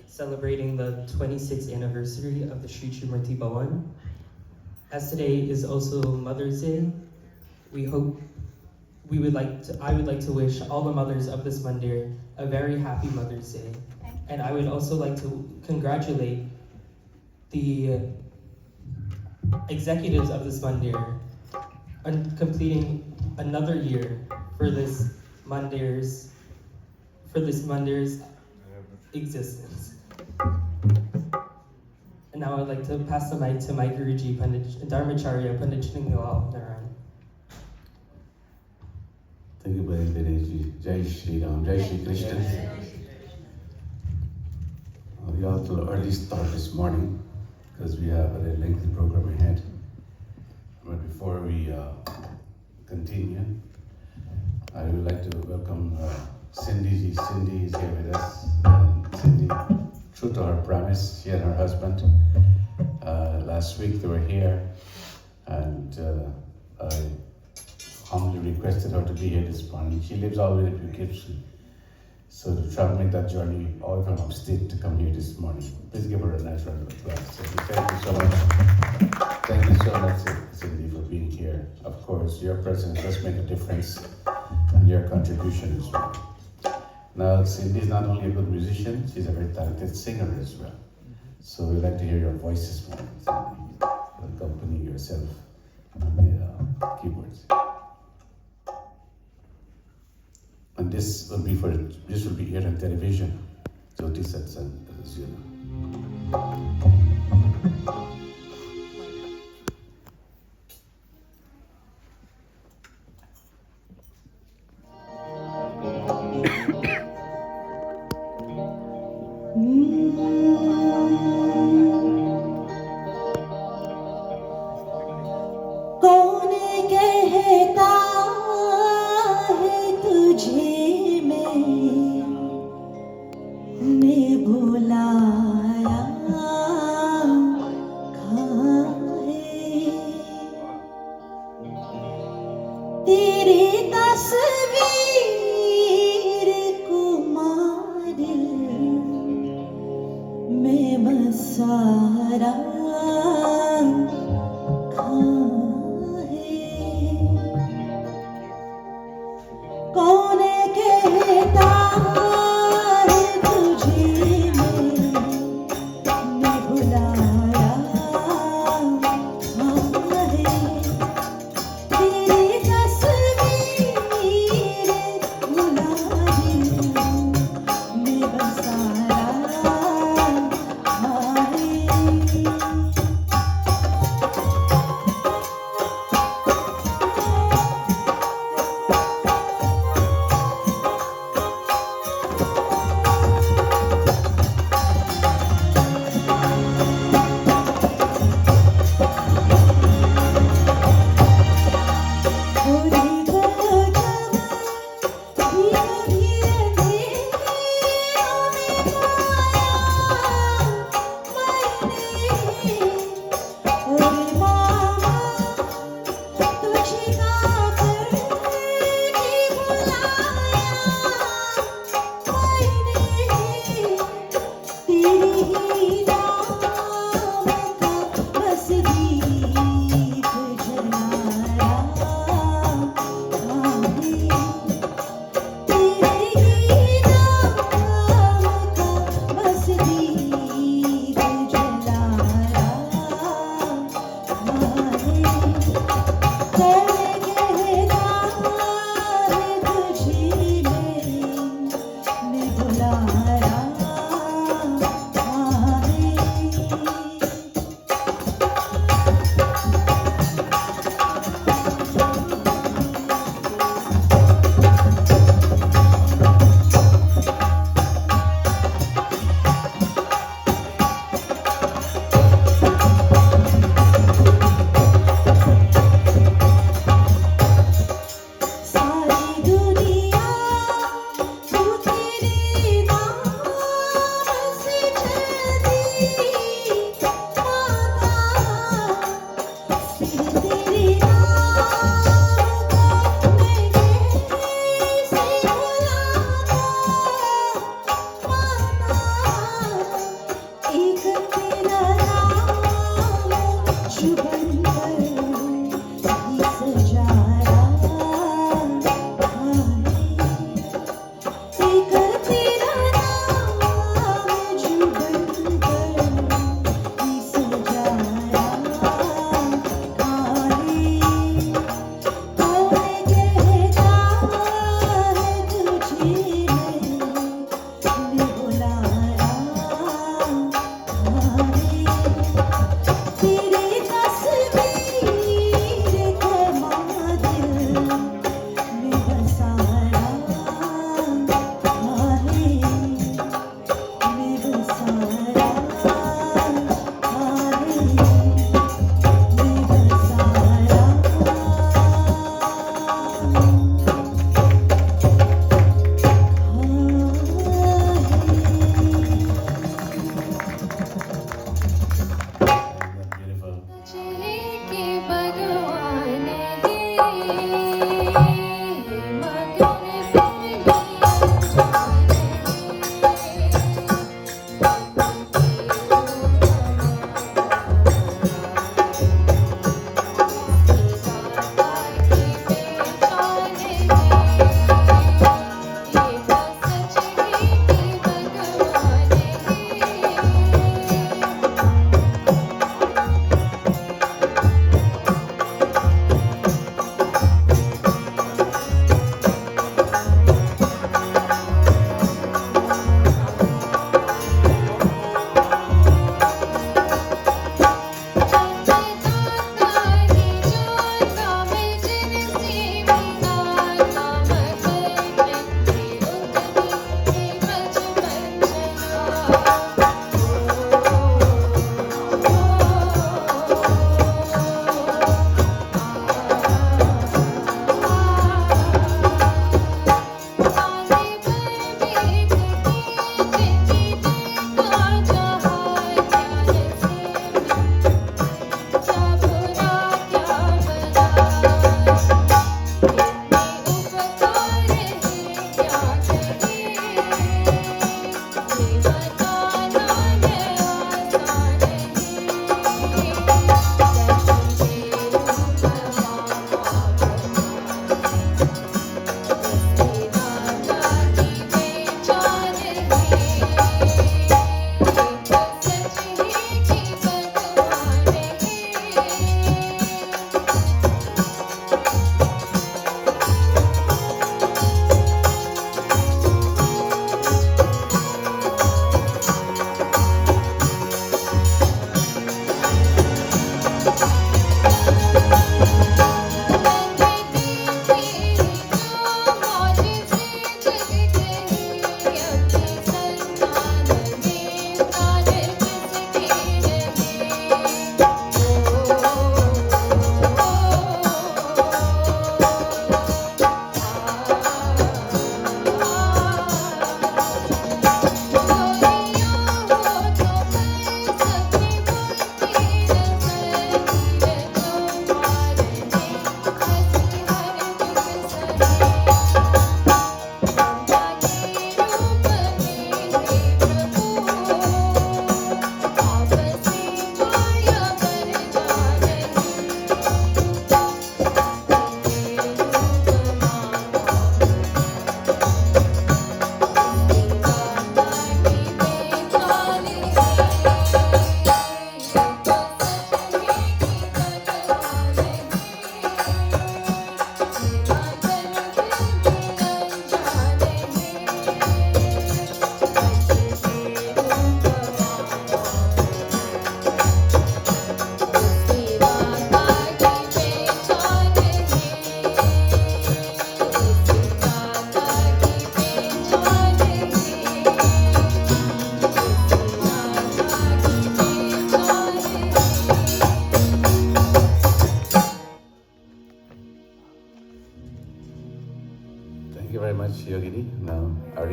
Celebrating the 26th anniversary of the Sri Trimurti Bhavan. As today is also Mother's Day, I would like to wish all the mothers of this Mandir a very happy Mother's Day. And I would also like to congratulate the executives of this Mandir on completing another year for this Mandir's existence. And now I'd like to pass the mic to my Guruji, Dharmacharya Pandit Shringalal Naran. Thank you, Bhajans. Jai Shri Ram, Jai Shri Krishna. We all to early start this morning because we have a very lengthy program ahead. But before we continue, I would like to welcome Cindy. Cindy is here with us. Cindy, true to her promise, she and her husband, last week they were here, and I humbly requested her to be here this morning. She lives all the way in Poughkeepsie, so to try to make that journey all from upstate to come here this morning. Please give her a nice round of applause. Thank you so much. Thank you so much, Cindy, for being here. Of course, your presence does make a difference, and your contribution as well. Now, Cindy is not only a good musician, she's a very talented singer as well. So we'd like to hear your voice this morning, Cindy, accompany yourself on the keyboards. And this will be aired on television. So this at Zuna. कौन कहता है तुझे मैंने बुलाया कहाँ है तेरी तस्वीर कुमार में बसारा कौन कहता है तुझे मैंने बुलाया है तेरी तस्वीर गुलाबी में बसाया है सारी दुनिया तू तेरी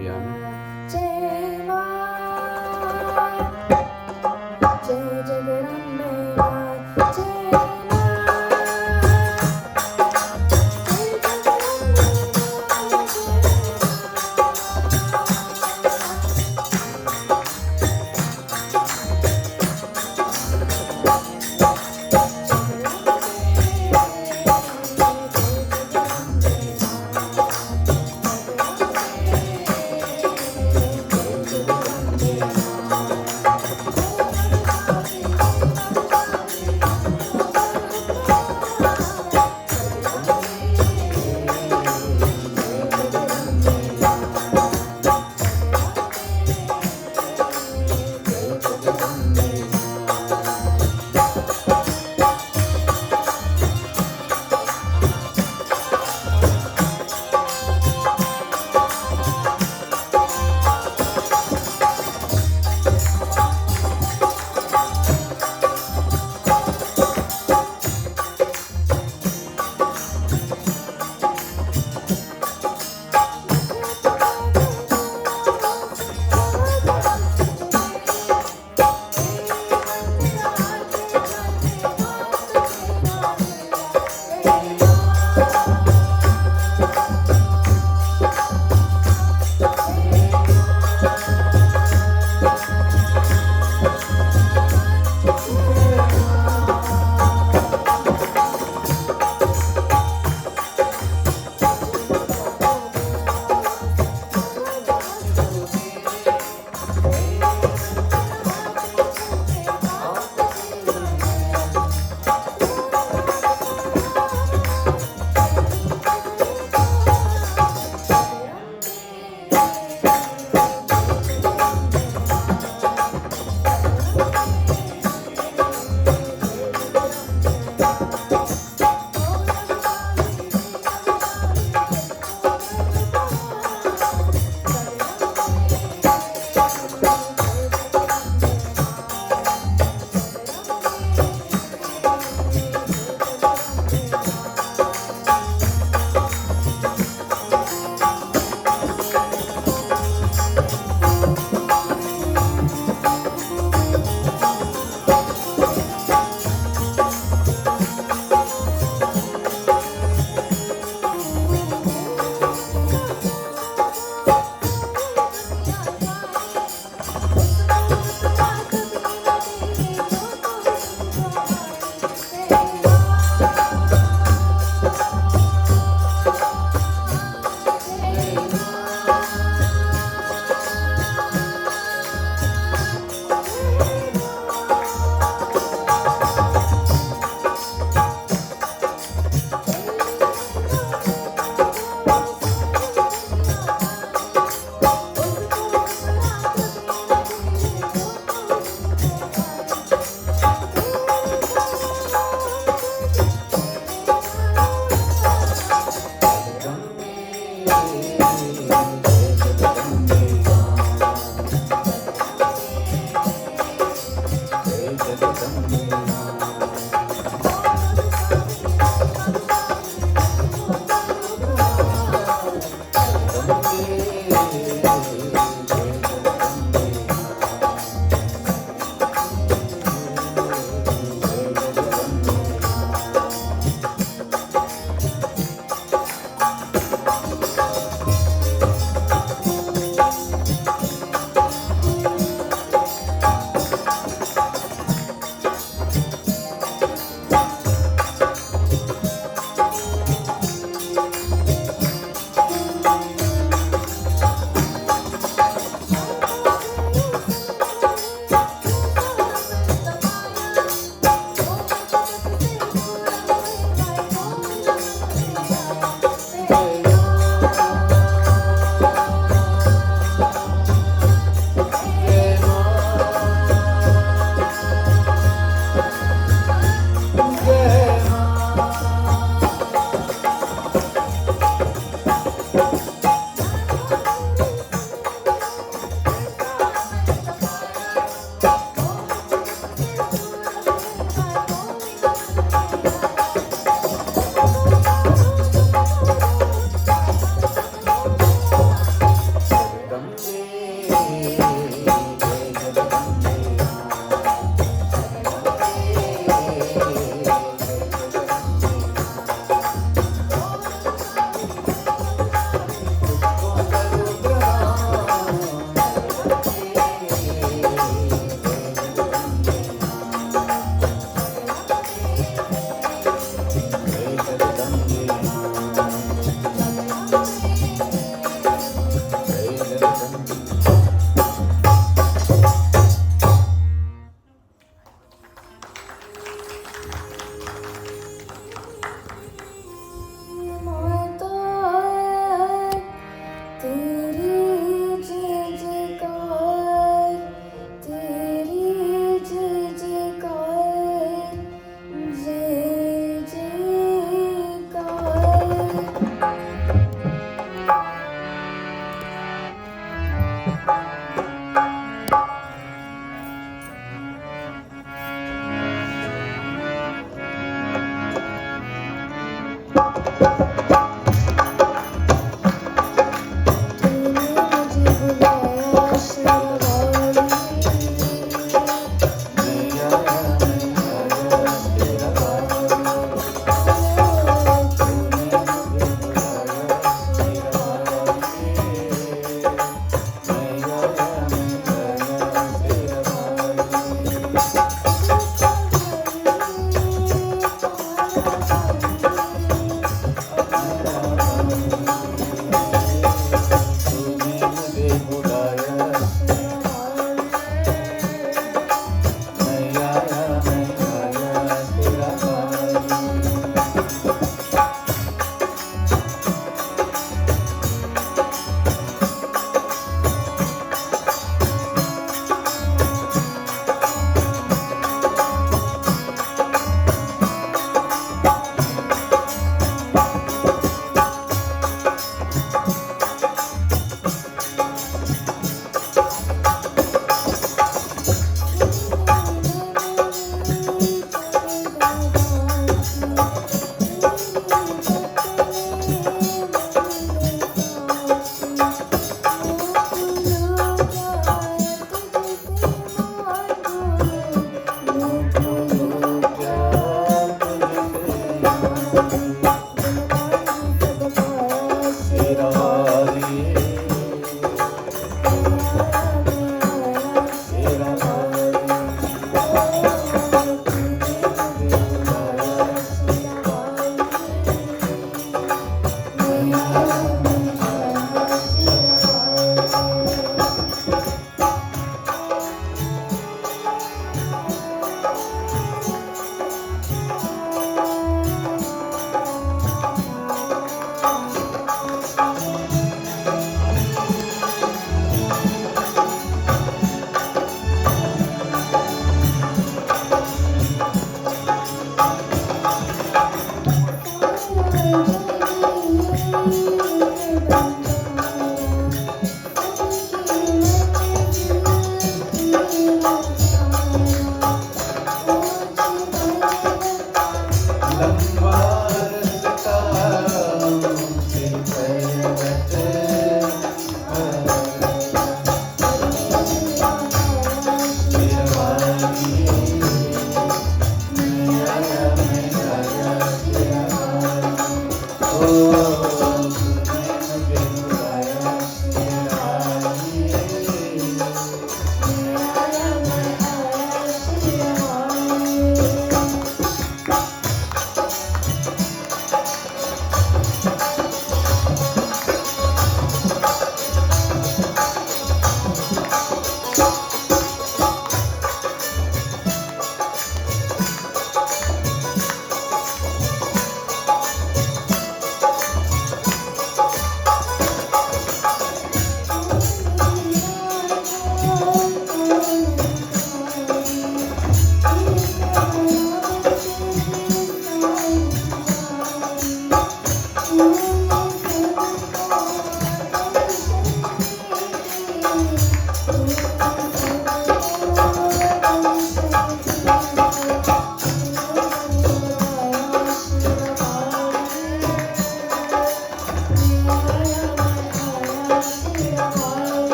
Mariana. जय माँ जय जगदम्बे माँ जय माँ जय जगदम्बे माँ जय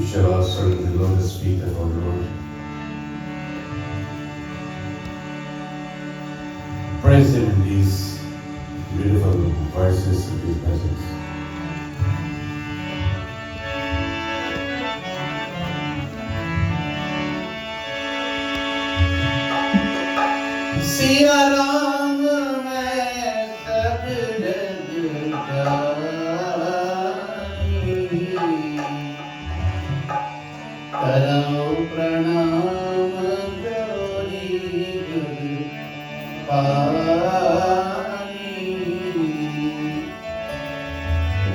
We shall all stand at the lotus feet of our Lord. Praise Him in these beautiful verses of His presence. Siya Ram मैं सब जग जानी, करो प्रणाम जोरी गुर पानी,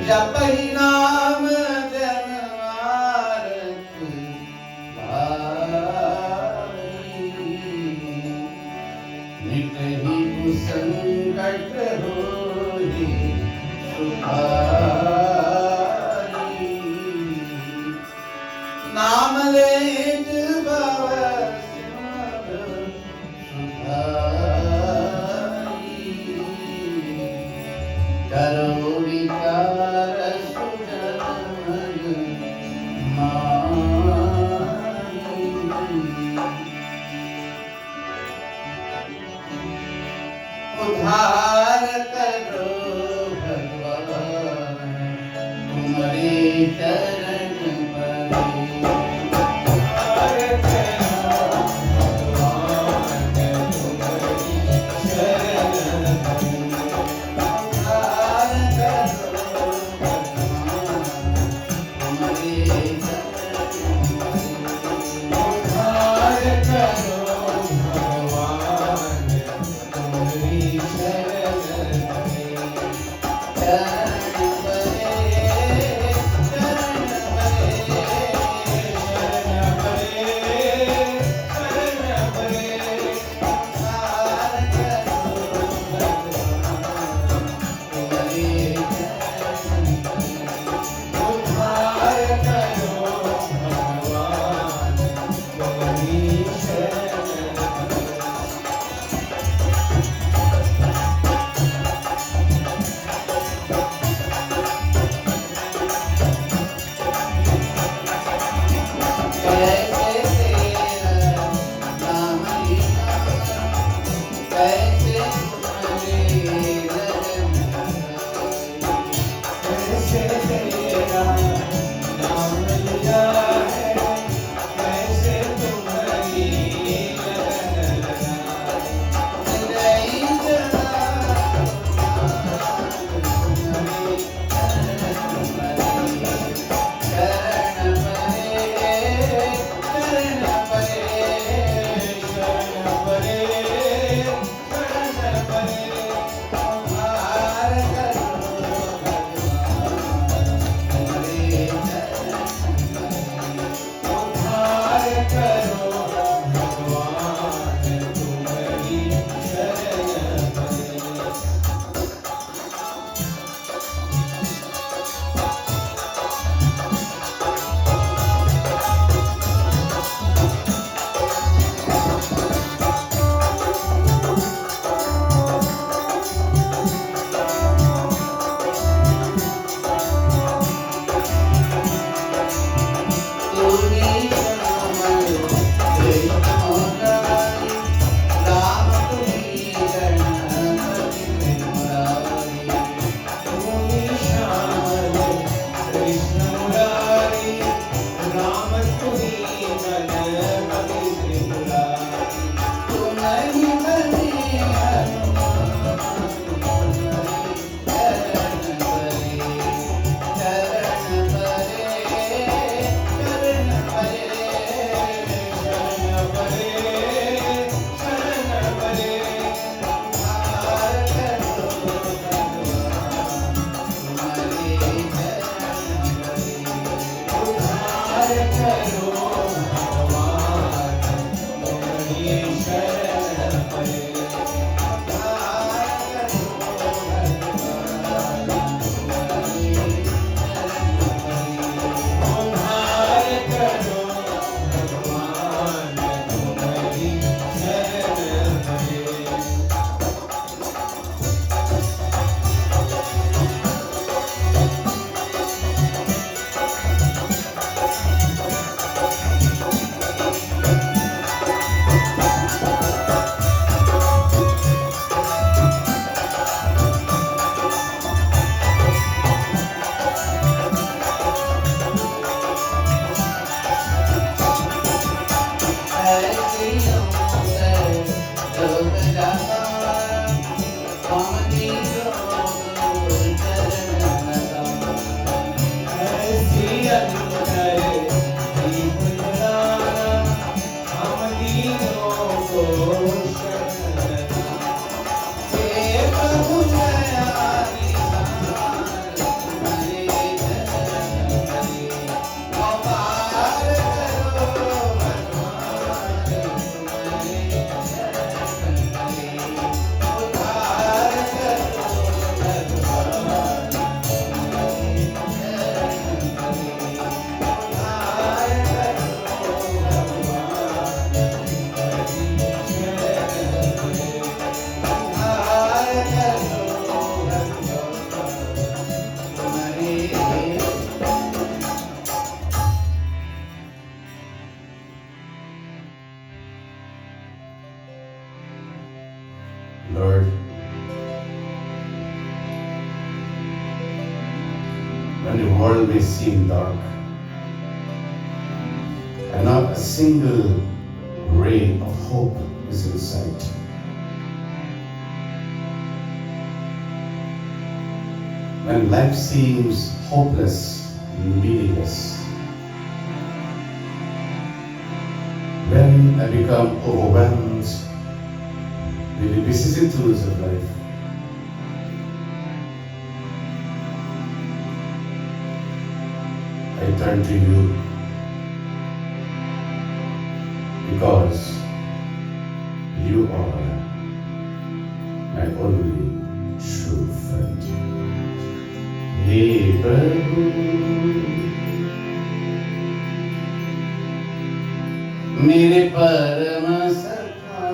जपहि नाम जनमारत निकहि कुसंकट होई सुखाई, नाम लेत भव सिमर सुखाई, करो विचार सुजन मन माही, उद्धार करो भगवान तुम्हारे चरण परे, उद्धार करो भगवान तुम्हारी शरण परे, उद्धार करो भगवान तुम्हारे चरण परे, उद्धार करो भगवान तुम्हारी शरण परे, चरण परे, चरण परे, शरण परे, शरण परे, उद्धार करो भगवान तुम्हारे चरण परे, उद्धार करो भगवान तुम्हारी शरण परे। Lord, when the world may seem dark and not a single ray of hope is in sight, when life seems hopeless and meaningless, when I become overwhelmed with the vicissitudes of life, I turn to you because you are my only true friend. Hey Prabhu, मेरे परम सखा,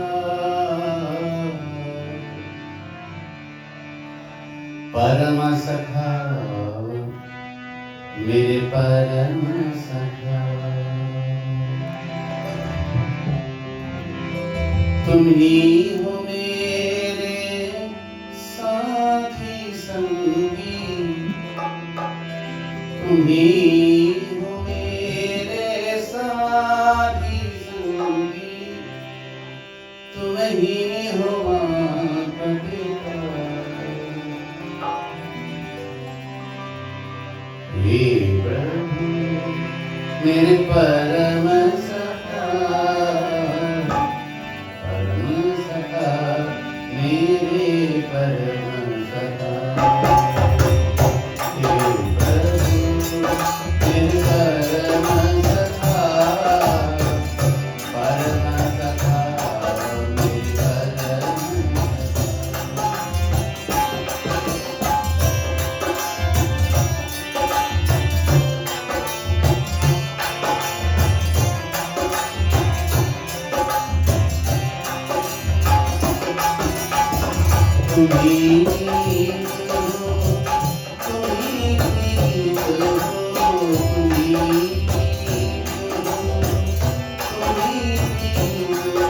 परम सखा, मेरे परम सखा, तुम ही हो मेरे साथी संगी, तुम ही हो मेरे साथी संगी, तुम ही हो माता पिता। हे प्रभु मेरे परम सखा, परम सखा, मेरे परम सखा। हे प्रभु मेरे परम सखा, परम सखा, मेरे परम तुम्ही हो, तुम्ही हो, तुम्ही हो,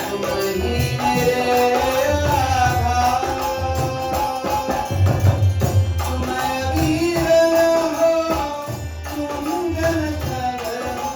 तुम्ही मेरे आधार, तुम वीर हो, तुम गणकर हो,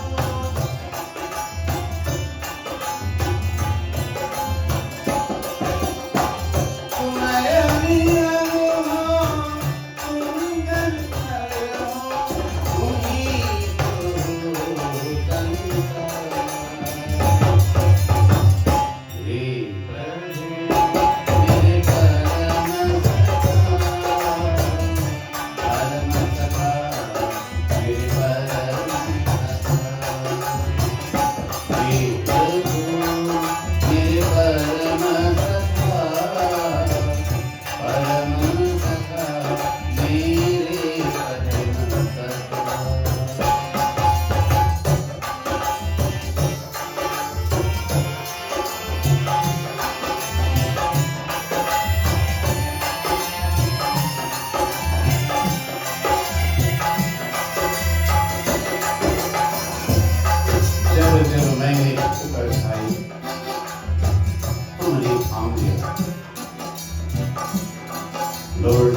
Lord,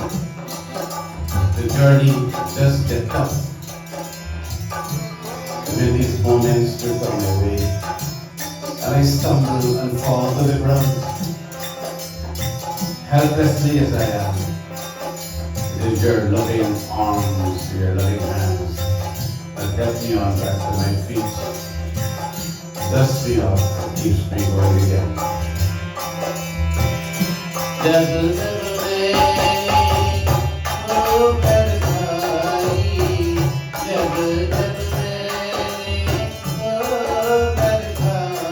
the journey does get tough. And when these moments will come my way, and I stumble and fall to the ground, helplessly as I am, it is your loving arms, your loving hands that help me on back to my feet, dust me off and keeps me going again. Devil, devil, oh, Parikshit, devil, devil, oh, Parikshit,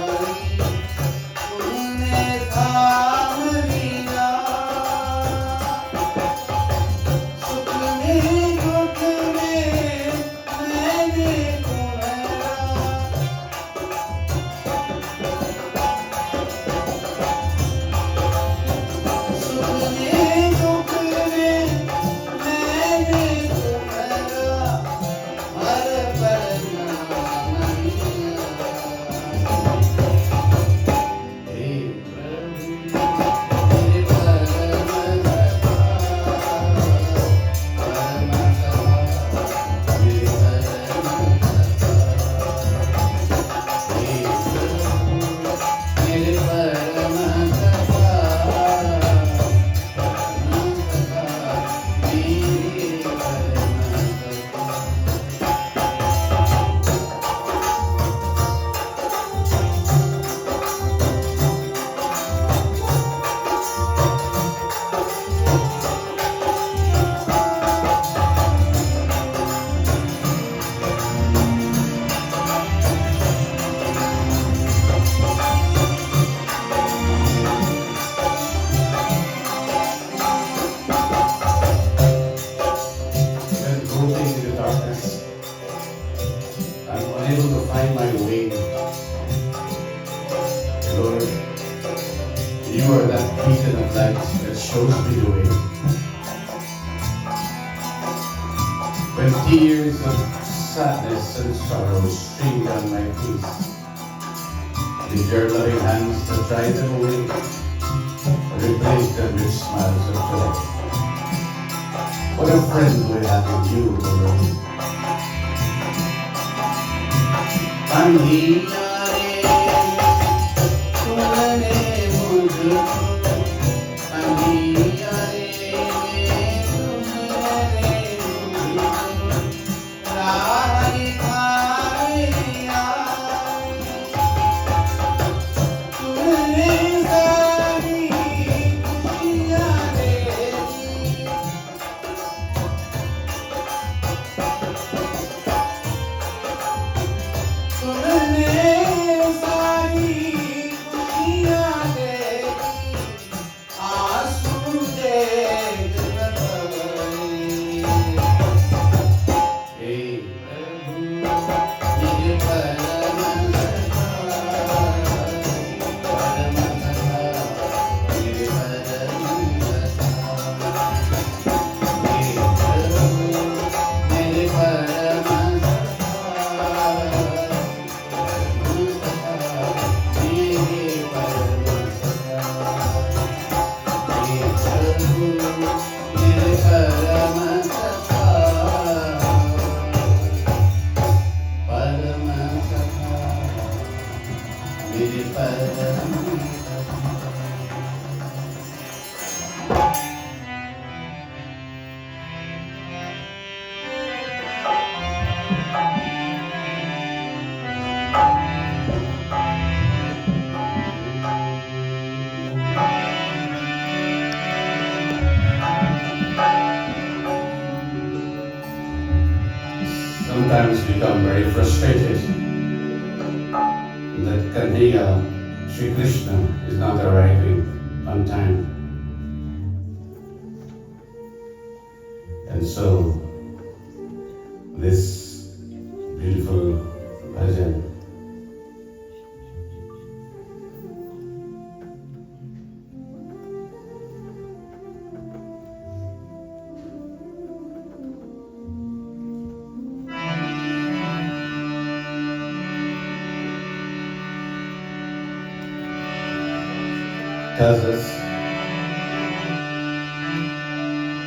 तूने थाम लिया, सुख में दुख में मैंने तुम्हारा, सुख में दुख You are that beacon of light that shows me the way. When tears of sadness and sorrow stream down my face, with your loving hands to dry them away, replace them with smiles of joy. What a friend we have in you, Lord. Sometimes become very frustrated that Kanhaiya, Sri Krishna, is not arriving on time. And so, this beautiful bhajan tells us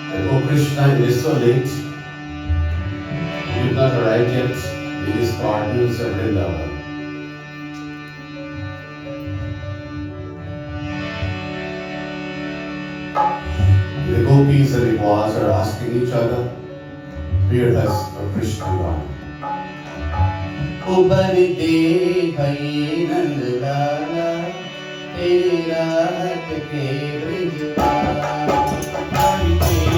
that, oh Krishna, it is so late. You have not arrived yet in these gardens of Vrindavan. The gopis and the boys are asking each other, where has our Krishna gone? Ubari bhai nandlala, teri rahat ke brijwala. Ubari bhai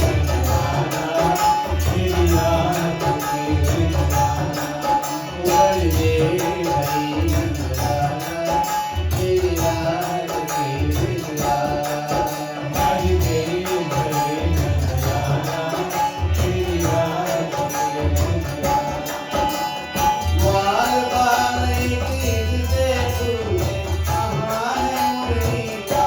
nandlala, teri rahat ke brijwala. Ubari bhai nandlala, teri rahat ke brijwala. Ubari bhai nandlala, teri rahat ke brijwala. Wal balai ki de tu, amare murli ka.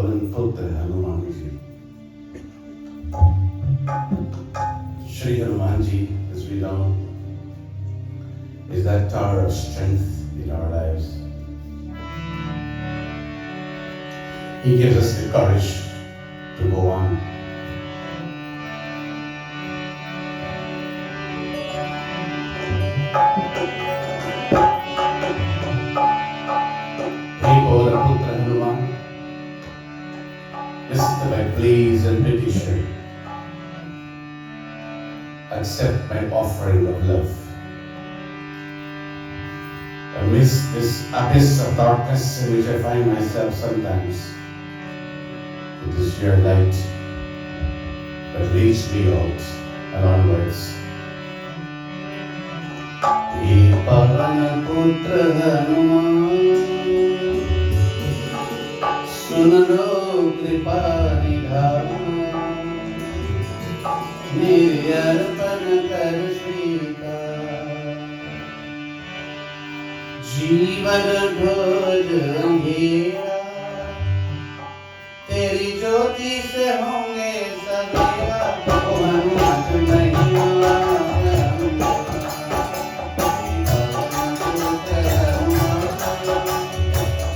पवन पुत्र Hanuman ji. Shri Hanuman ji, as we know, is that tower of strength in our lives. He gives us the courage to go on. Hey, Putra Hanuman, listen to my pleas and petition. Accept my offering of love. Amidst this abyss of darkness in which I find myself sometimes, it is your light that leads me out and onwards. He Pavan Putra Hanuman, Sunano Kripa Nidhan, Niryarpan Kar Shrikar, Jeevan Dhoj Andhera, तेरी ज्योति से होंगे सवेरा. ओ हनुमान मैया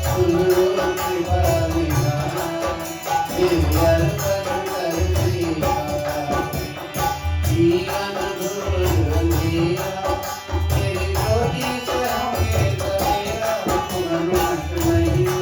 सुन लो कृपा निधान, तेरी अर्पण कर श्रीकार. जीवन घोर अंधेरा, तेरी ज्योति से होंगे सवेरा. ओ हनुमान मैया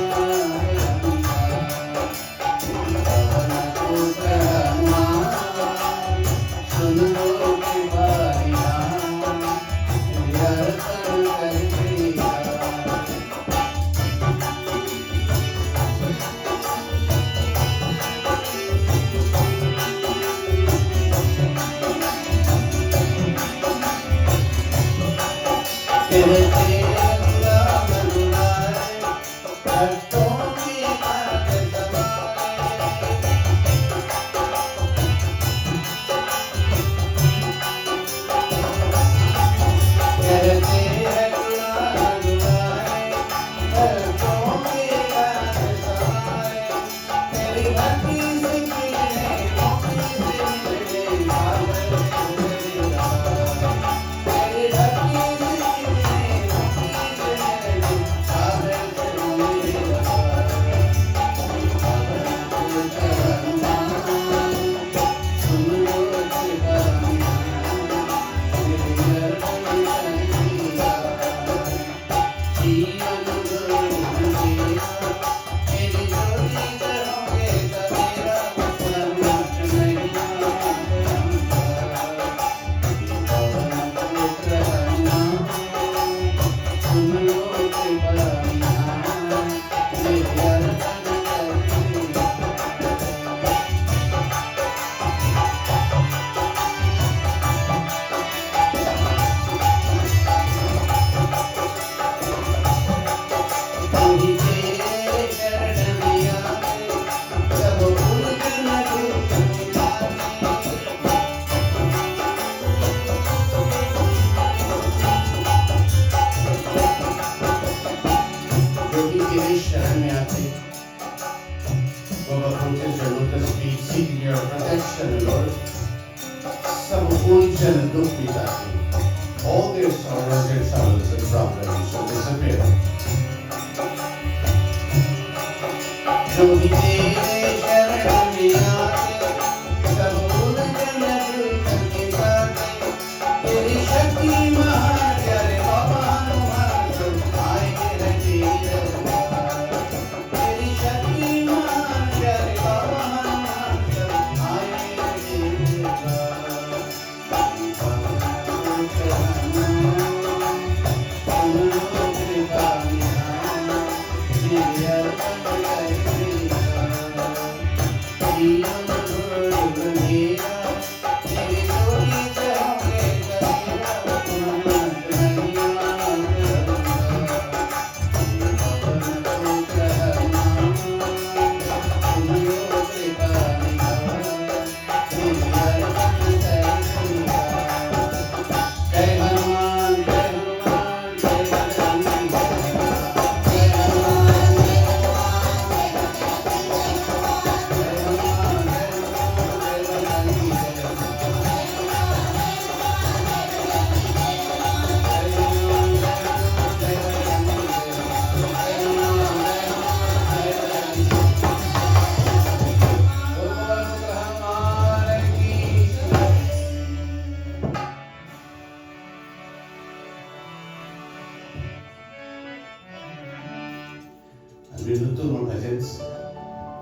all their sorrows, their troubles and problems will disappear.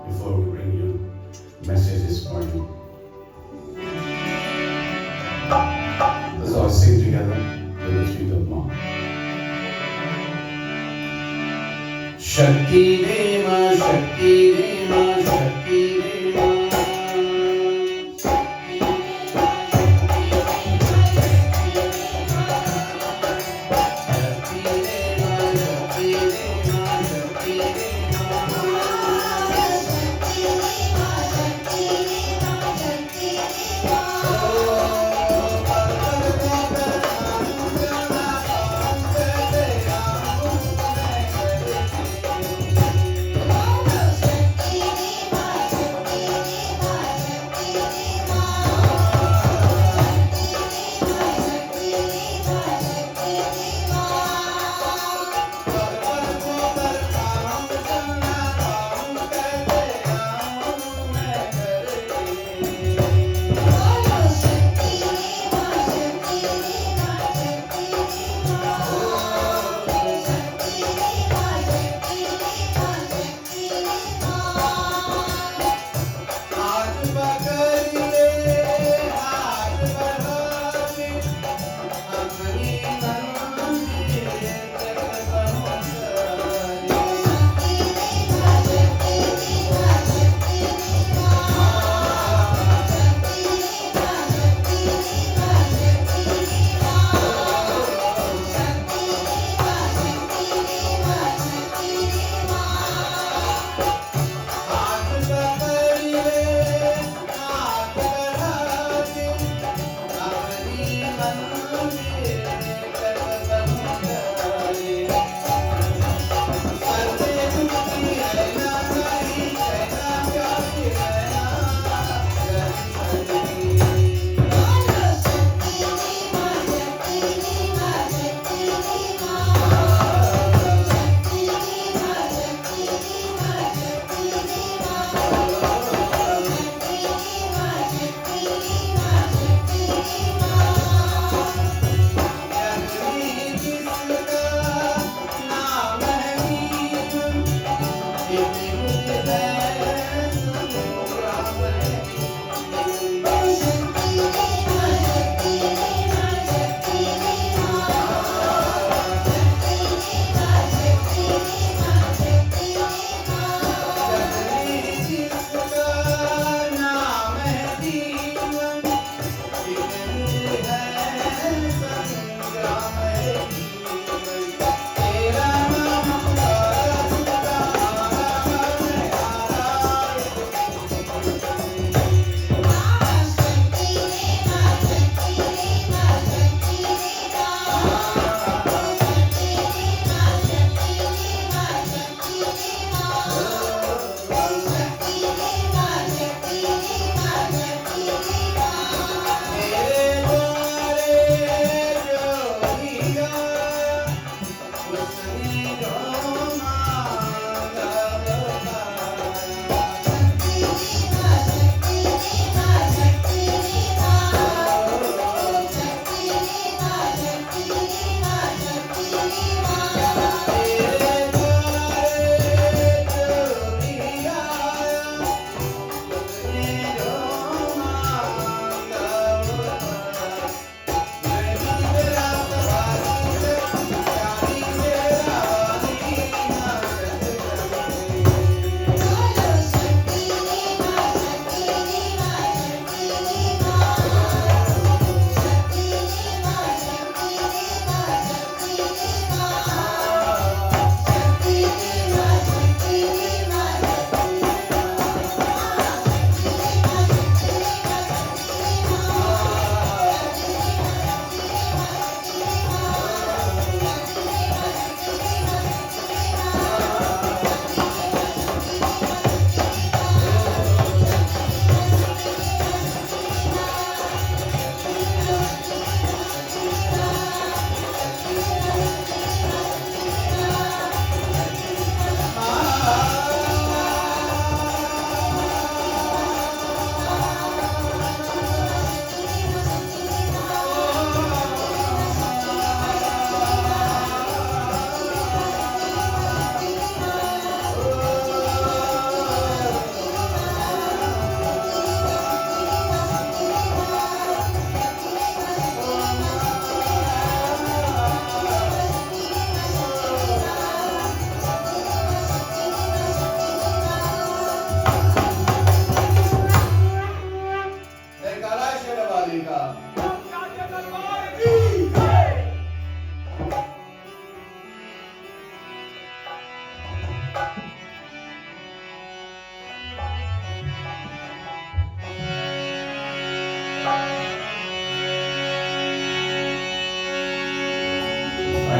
before we bring you message this morning. Let's all sing together to the feet of Mom. Shakti Deva, Shakti Deva, Shakti Deva. Shakti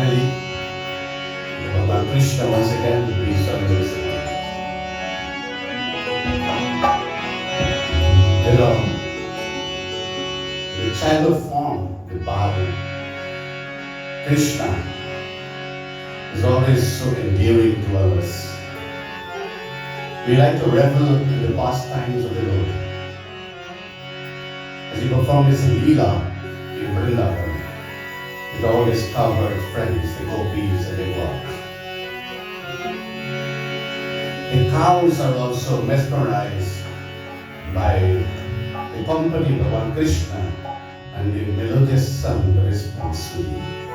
family, Bhagwan Krishna once again, please join us. You know, the childhood form, the Baba, Krishna, is always so endearing to us. We like to revel in the pastimes of the Lord. As he performed his Leela in Vrindavan, with all his cowherd friends, the gopis and the gods. The cows are also mesmerized by the company of Bhagwan Krishna and the melodious sound of his singing.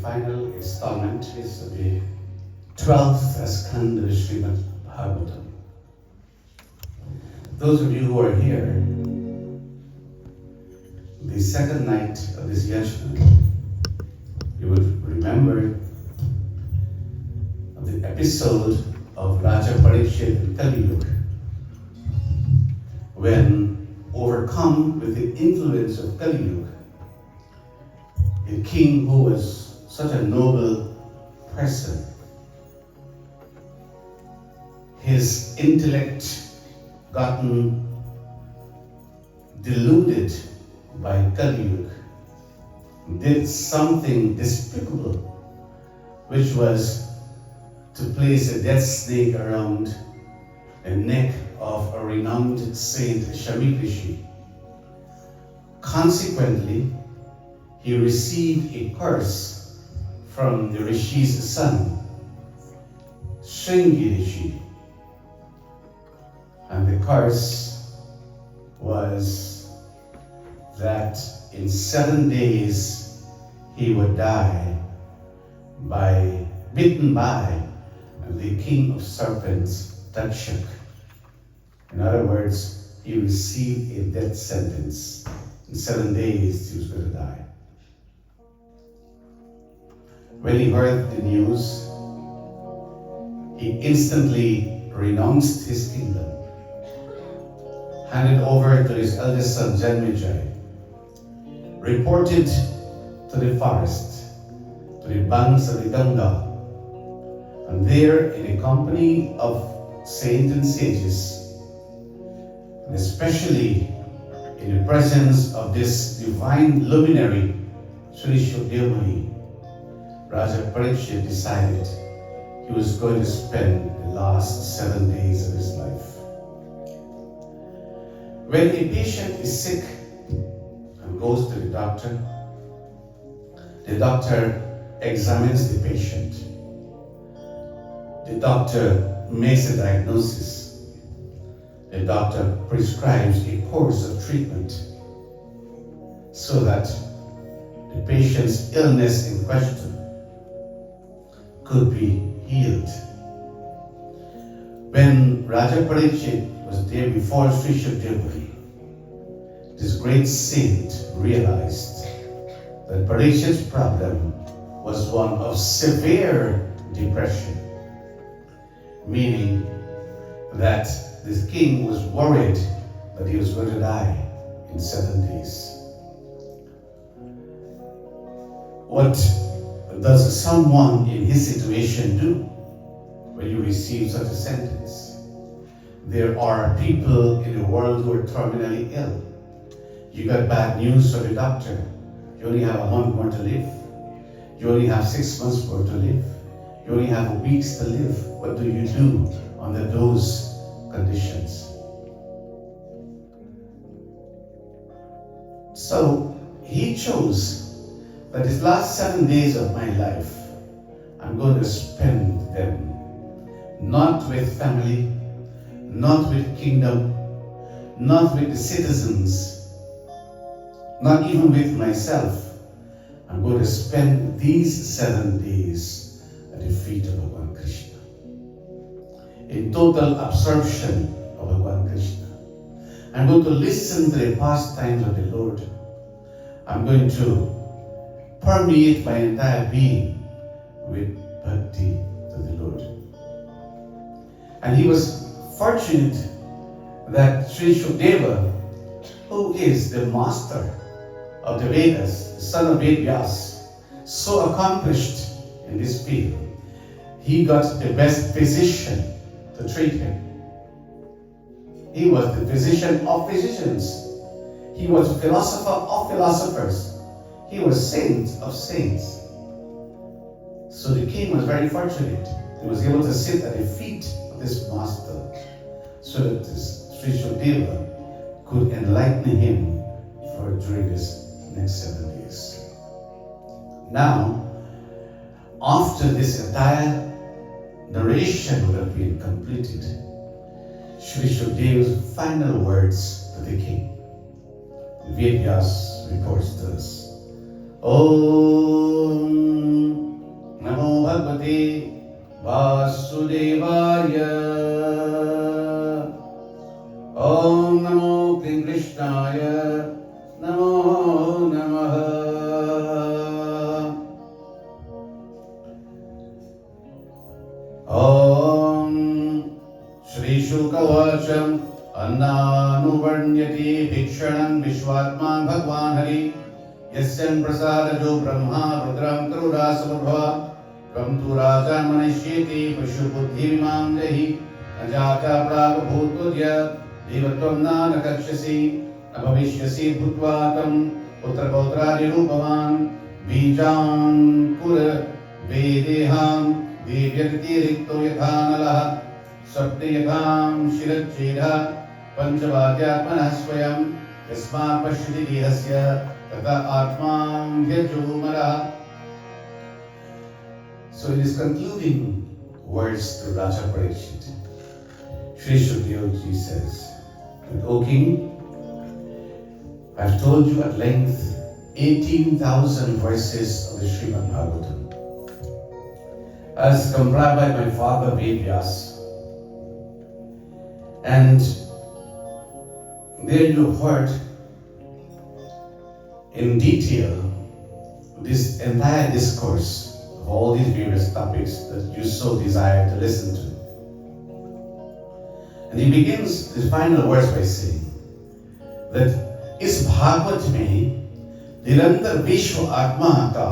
final installment is the 12th Skanda Srimad Bhagavatam. Those of you who are here, the second night of this Yagna, you would remember the episode of Raja Parikshit in Kali Yuga, when, overcome with the influence of Kali Yuga, a king who was such a noble person, his intellect gotten deluded by Kali Yuga, did something despicable, which was to place a death snake around the neck of a renowned saint, Shamikrishi. Consequently, he received a curse from the Rishi's son, Shringi Rishi. And the curse was that in 7 days he would die bitten by the king of serpents, Takshak. In other words, he received a death sentence. In 7 days he was going to die. When he heard the news, he instantly renounced his kingdom, handed over to his eldest son Janmejai, reported to the forest, to the banks of the Ganga, and there, in the company of saints and sages, and especially in the presence of this divine luminary, Sri Shukdev, Raja Parikshit decided he was going to spend the last 7 days of his life. When a patient is sick and goes to the doctor examines the patient. The doctor makes a diagnosis. The doctor prescribes a course of treatment so that the patient's illness in question could be healed. When Raja Parikshit was there before Sri Shukdev, this great saint realized that Parikshit's problem was one of severe depression, meaning that this king was worried that he was going to die in 7 days. What does someone in his situation do when you receive such a sentence? There are people in the world who are terminally ill. You got bad news from the doctor. You only have a month more to live. You only have 6 months more to live. You only have weeks to live. What do you do under those conditions? So he chose that his last 7 days of my life, I'm going to spend them not with family, not with kingdom, not with the citizens, not even with myself. I'm going to spend these 7 days at the feet of Bhagwan Krishna, in total absorption of Bhagwan Krishna. I'm going to listen to the pastimes of the Lord. I'm going to permeate my entire being with bhakti to the Lord. And he was fortunate that Sri Shukdeva, who is the master of the Vedas, the son of Vedas, so accomplished in this field, he got the best physician to treat him. He was the physician of physicians. He was philosopher of philosophers. He was saint of saints. So the king was very fortunate. He was able to sit at the feet of this master so that Sri Shukdeva could enlighten him during this next 7 days. Now, after this entire narration would have been completed, Sri Shukdeva's final words to the king. Vedas reports to us. Om Bhagavate Vasudevaya. Om Namo Krishnaya Namo Namaha. Om Shri Shukavacham Annanuvarnyati Bhikshanam Vishwatma Bhagwan Hari Yasyan Prasadajo Brahma Rudram Karudasabhava Tvam tu Rajan Manishyeti Pashubuddhi Vimam Dehi Ajata Prava Bhutudya Devatvam Nanakakshasi Nabhavishyasi Bhutvatam Putra Pautradi Rupaman Bijan Kura Vedeham Devyakti Rikto Yathanalaha Sapti Yatham Shirachedha Panchavadyatmanah Swayam Yasma Pashyati Dehasya Tata Atman Vyajumara. So in his concluding words to Raja Parikshit, Sri Shukdev says, O King, I've told you at length 18,000 verses of the Srimad Bhagavatam, as compiled by my father Vedyas. And there you heard in detail this entire discourse of all these various topics that you so desire to listen to. And he begins his final words by saying that इस भागवत में निरंतर विश्व आत्मा का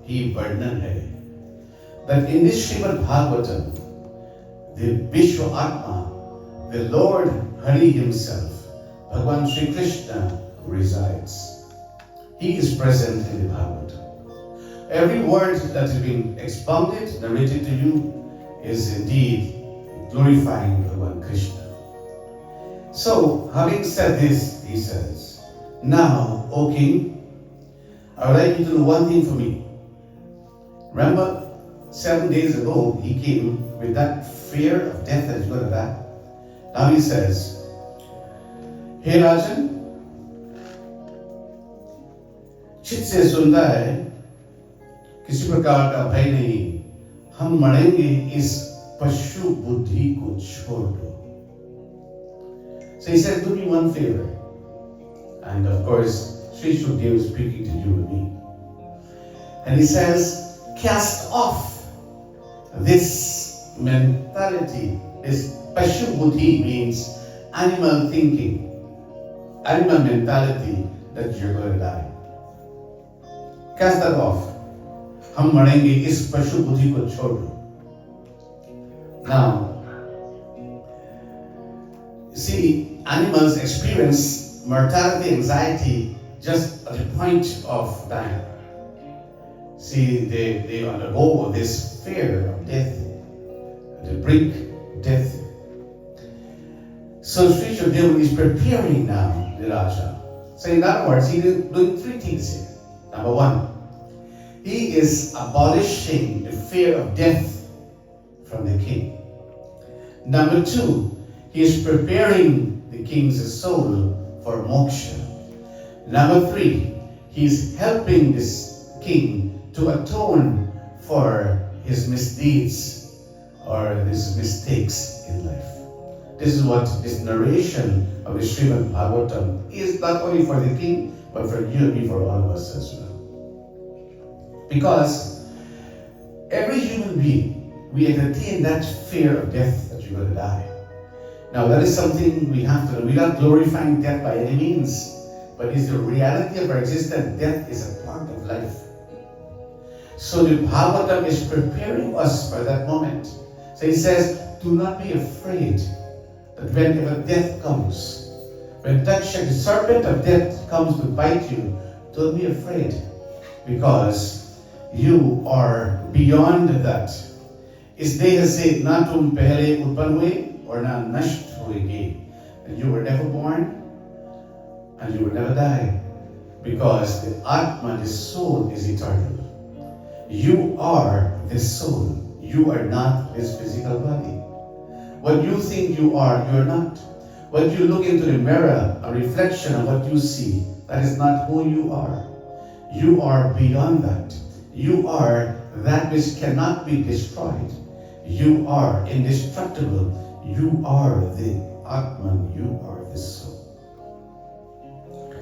ही वर्णन है. That in this Srimad Bhagavatam, the Vishwa Atma, the Lord Hari himself, Bhagwan Sri Krishna resides. He is present in the Bhagavatam. Every word that is being expounded, narrated to you, is indeed glorifying Bhagwan Krishna. So, having said this, he says, now, O King, I would like you to do one thing for me. Remember, 7 days ago, he came with that fear of death that he's going to die. Now he says, Hey Rajan, चित से सुनता है किसी प्रकार का भय नहीं, हम मरेंगे इस पशु बुद्धि को छोड़ दो. So he said, do me one favor. And of course, Sri Shukdev is speaking to you and me. And he says, cast off this mentality. This pashu buddhi means animal thinking, animal mentality that you're going to die. Cast that off. हम मरेंगे इस पशु बुद्धि को छोड़ दो. Now, see, animals experience mortality anxiety just at the point of dying. See, they undergo this fear of death, the brink of death. So Sri Shukdev is preparing now the Raja. So in other words, he is doing 3 things here. Number 1, he is abolishing the fear of death from the king. Number 2, he is preparing the king's soul for moksha. Number 3, he is helping this king to atone for his misdeeds or his mistakes in life. This is what this narration of the Srimad Bhagavatam is, not only for the king, but for you and me, for all of us as well. Because every human being, we entertain that fear of death that you're going to die. Now that is something we have to know. We're not glorifying death by any means, but it's the reality of our existence. Death is a part of life. So the Bhagavatam is preparing us for that moment. So he says, do not be afraid that whenever death comes, when that serpent of death comes to bite you, don't be afraid, because you are beyond that. इस देह से ना तुम पहले उत्पन्न हुए और ना नष्ट हुएगे. And you were never born and you will never die, because the Atma, the soul, is eternal. You are the soul. You are not this physical body. What you think you are not. When you look into the mirror, a reflection of what you see, that is not who you are. You are beyond that. You are that which cannot be destroyed. You are indestructible. You are the Atman. You are the soul.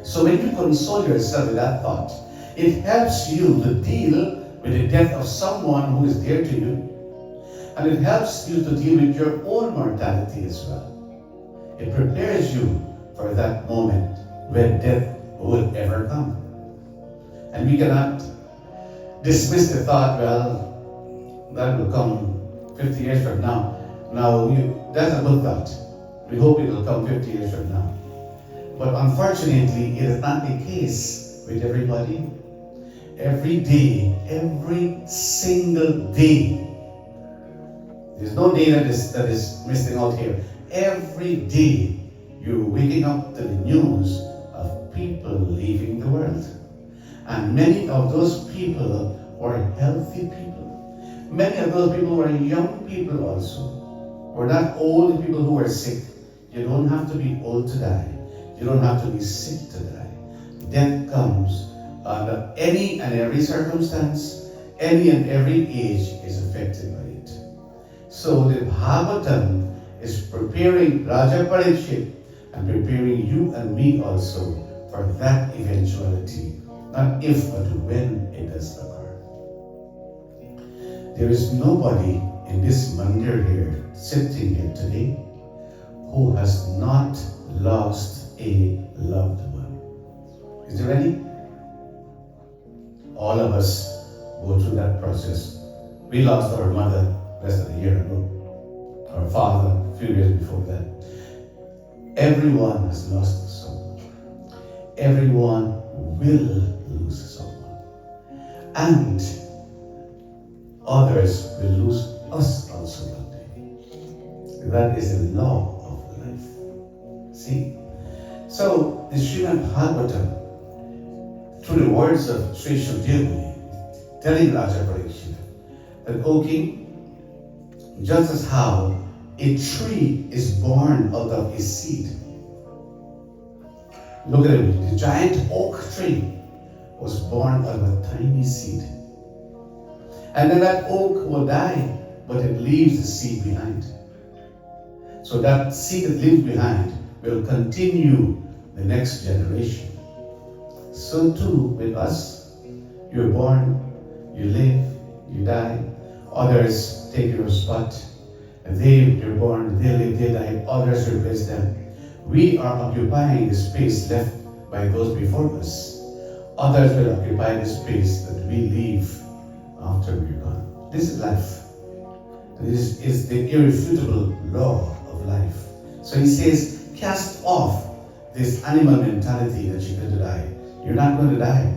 So when you console yourself with that thought, it helps you to deal with the death of someone who is dear to you. And it helps you to deal with your own mortality as well. It prepares you for that moment when death will ever come. And we cannot dismiss the thought, well, that will come 50 years from now. Now, that's a good thought. We hope it will come 50 years from now. But unfortunately, it is not the case with everybody. Every day, every single day, there's no day that is missing out here. Every day, you're waking up to the news of people leaving the world. And many of those people were healthy people. Many of those people were young people also. Were not old people who were sick. You don't have to be old to die. You don't have to be sick to die. Death comes under any and every circumstance. Any and every age is affected by it. So the Bhagavatam is preparing Raja Parikshit and preparing you and me also for that eventuality. Not if, but when it does occur. There is nobody in this Mandir here, sitting here today, who has not lost a loved one. Is there any? All of us go through that process. We lost our mother less than a year ago. Our father a few years before that. Everyone has lost someone. Everyone will lose someone. And others will lose us also one day. That is the law of life. See? So, the Srimad Bhagavatam, through the words of Sri Shukdev, telling Raja Parikshit that, O king, just as how a tree is born out of a seed. Look at it, the giant oak tree was born out of a tiny seed. And then that oak will die, but it leaves the seed behind. So that seed that leaves behind will continue the next generation. So too with us. You're born, you live, you die. Others take your spot. You're born, they live, they die. Others replace them. We are occupying the space left by those before us. Others will occupy the space that we leave after we're gone. This is life. This is the irrefutable law of life. So he says, cast off this animal mentality that you're going to die. You're not going to die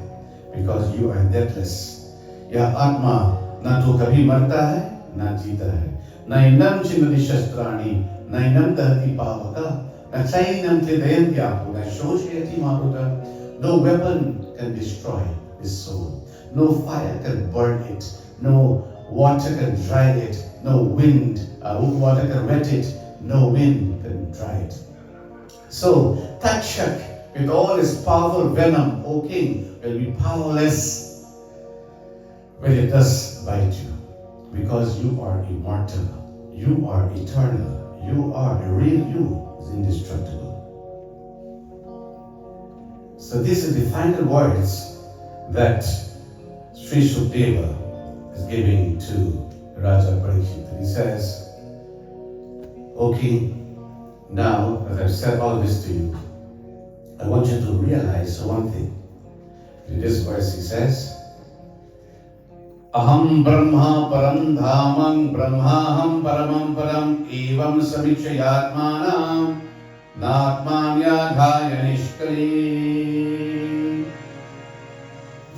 because you are deathless. Yah Atma na to kabhi marta hai, na jeeta hai. Nainam chimati shastrani, nainam dahati pavaka, na chainam tlidayanti apu, na shoshayati maruta. No weapon can destroy this soul. No fire can burn it. No water can dry it. No water can wet it. No wind can dry it. So, Takshak, with all his powerful venom, O king, will be powerless when it does bite you. Because you are immortal. You are eternal. You are the real you, is indestructible. So these are the final words that Sri Shukdeva is giving to Raja Parikshit. He says, O king, now, as I've said all this to you, I want you to realize one thing. In this verse he says, Aham Brahma Param Dhamam Brahmaham Paramam Param Evam Samikshayatmanam Natmanyadhaya Nishkali.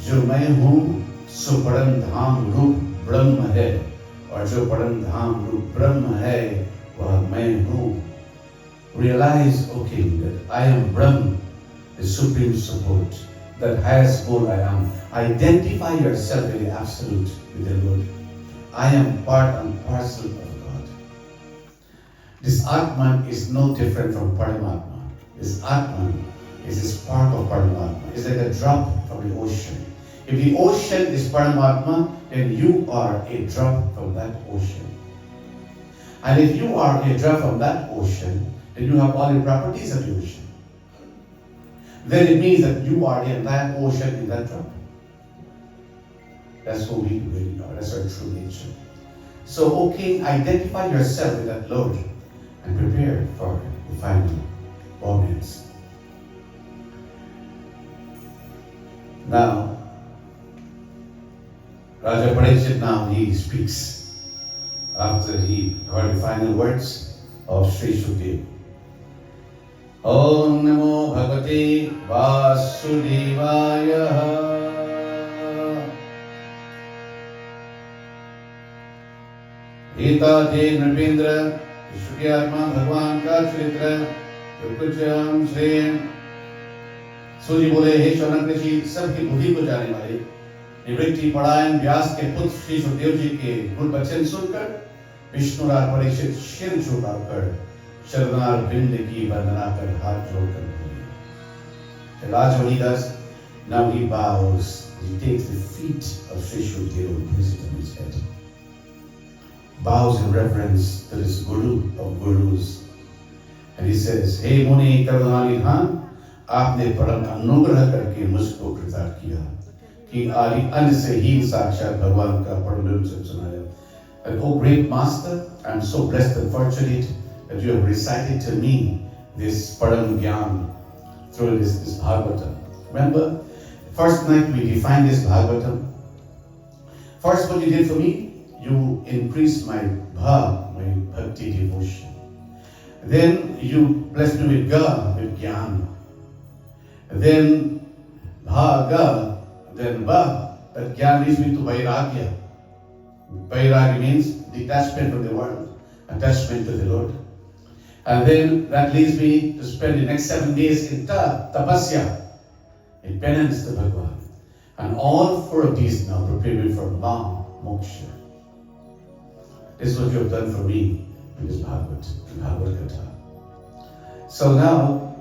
जो मैं हूँ सो परम धाम रूप ब्रह्म है, और जो परम धाम रूप ब्रह्म है वह मैं हूँ. Realize, O king, that I am Brahm, the supreme support, that highest goal I am. Identify yourself with the absolute, with the Lord. I am part and parcel of God. This Atman is no different from Paramatma. This Atman is a spark of Paramatma. It's like a drop from the ocean. If the ocean is Paramatma, then you are a drop from that ocean. And if you are a drop from that ocean, then you have all the properties of the ocean. Then it means that you are in that ocean, in that drop. That's who we really are. That's our true nature. So, O King, identify yourself with that Lord and prepare for the final moments. Now, Raja Parikshit now he speaks after he heard the final words of Sri Sukdev. Om Namo Bhagavate Vasudevaya. Gita थे नृपेंद्र विश्व की आत्मा भगवान का चरित्र जो कुछ हम श्रेय सूर्य बोले हे शौनकृषि सबकी बुद्धि को जाने वाले निवृत्ति परायण व्यास के पुत्र श्री सुखदेव जी के गुण वचन सुनकर विष्णुराज परीक्षित शिर झुकाकर शरणार बिंद की वंदना कर हाथ जोड़कर बोले Raj what he does now he bows he takes the feet of Sri Sukdev and places it on his head, bows in reverence to this Guru of Gurus, and he says, "Hey Muni Karunali Khan, आपने परम अनुग्रह करके मुझको कृतार्थ किया कि आदि अंत से ही साक्षात भगवान का परम से सुनाया." And oh great master, I am so blessed and fortunate that you have recited to me this param gyan through this Bhagavatam. Remember, first night we defined this Bhagavatam. First, what you did for me, you increased my bhav, my bhakti devotion. Then you blessed me with ga, with gyan. Then bhaga, then va, that gyan leads me to vairagya. Vairagya means detachment from the world, attachment to the Lord. And then that leads me to spend the next 7 days in tapasya, in penance to Bhagavan. And all 4 of these now prepare me for moksha. This is what you have done for me in this Bhagavad Gita. So now,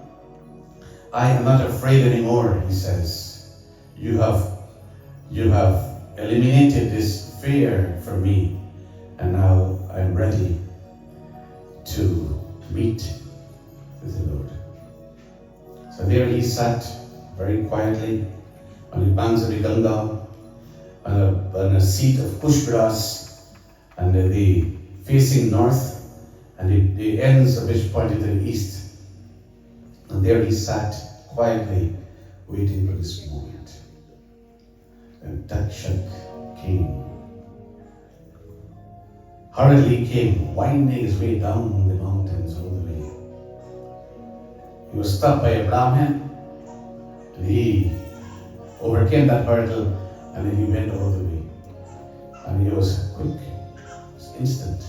I am not afraid anymore, he says. You have eliminated this fear for me, and now I am ready to meet with the Lord. So there he sat very quietly on the banks of the Ganga, on a seat of pushgrass, and the facing north, and the ends of which pointed to the east. And there he sat quietly, waiting for this moment. And Takshak came. Hurriedly came, winding his way down the mountains all the way. He was stopped by a Brahmin, and he overcame that hurdle, and then he went all the way. And he was quick, it was instant.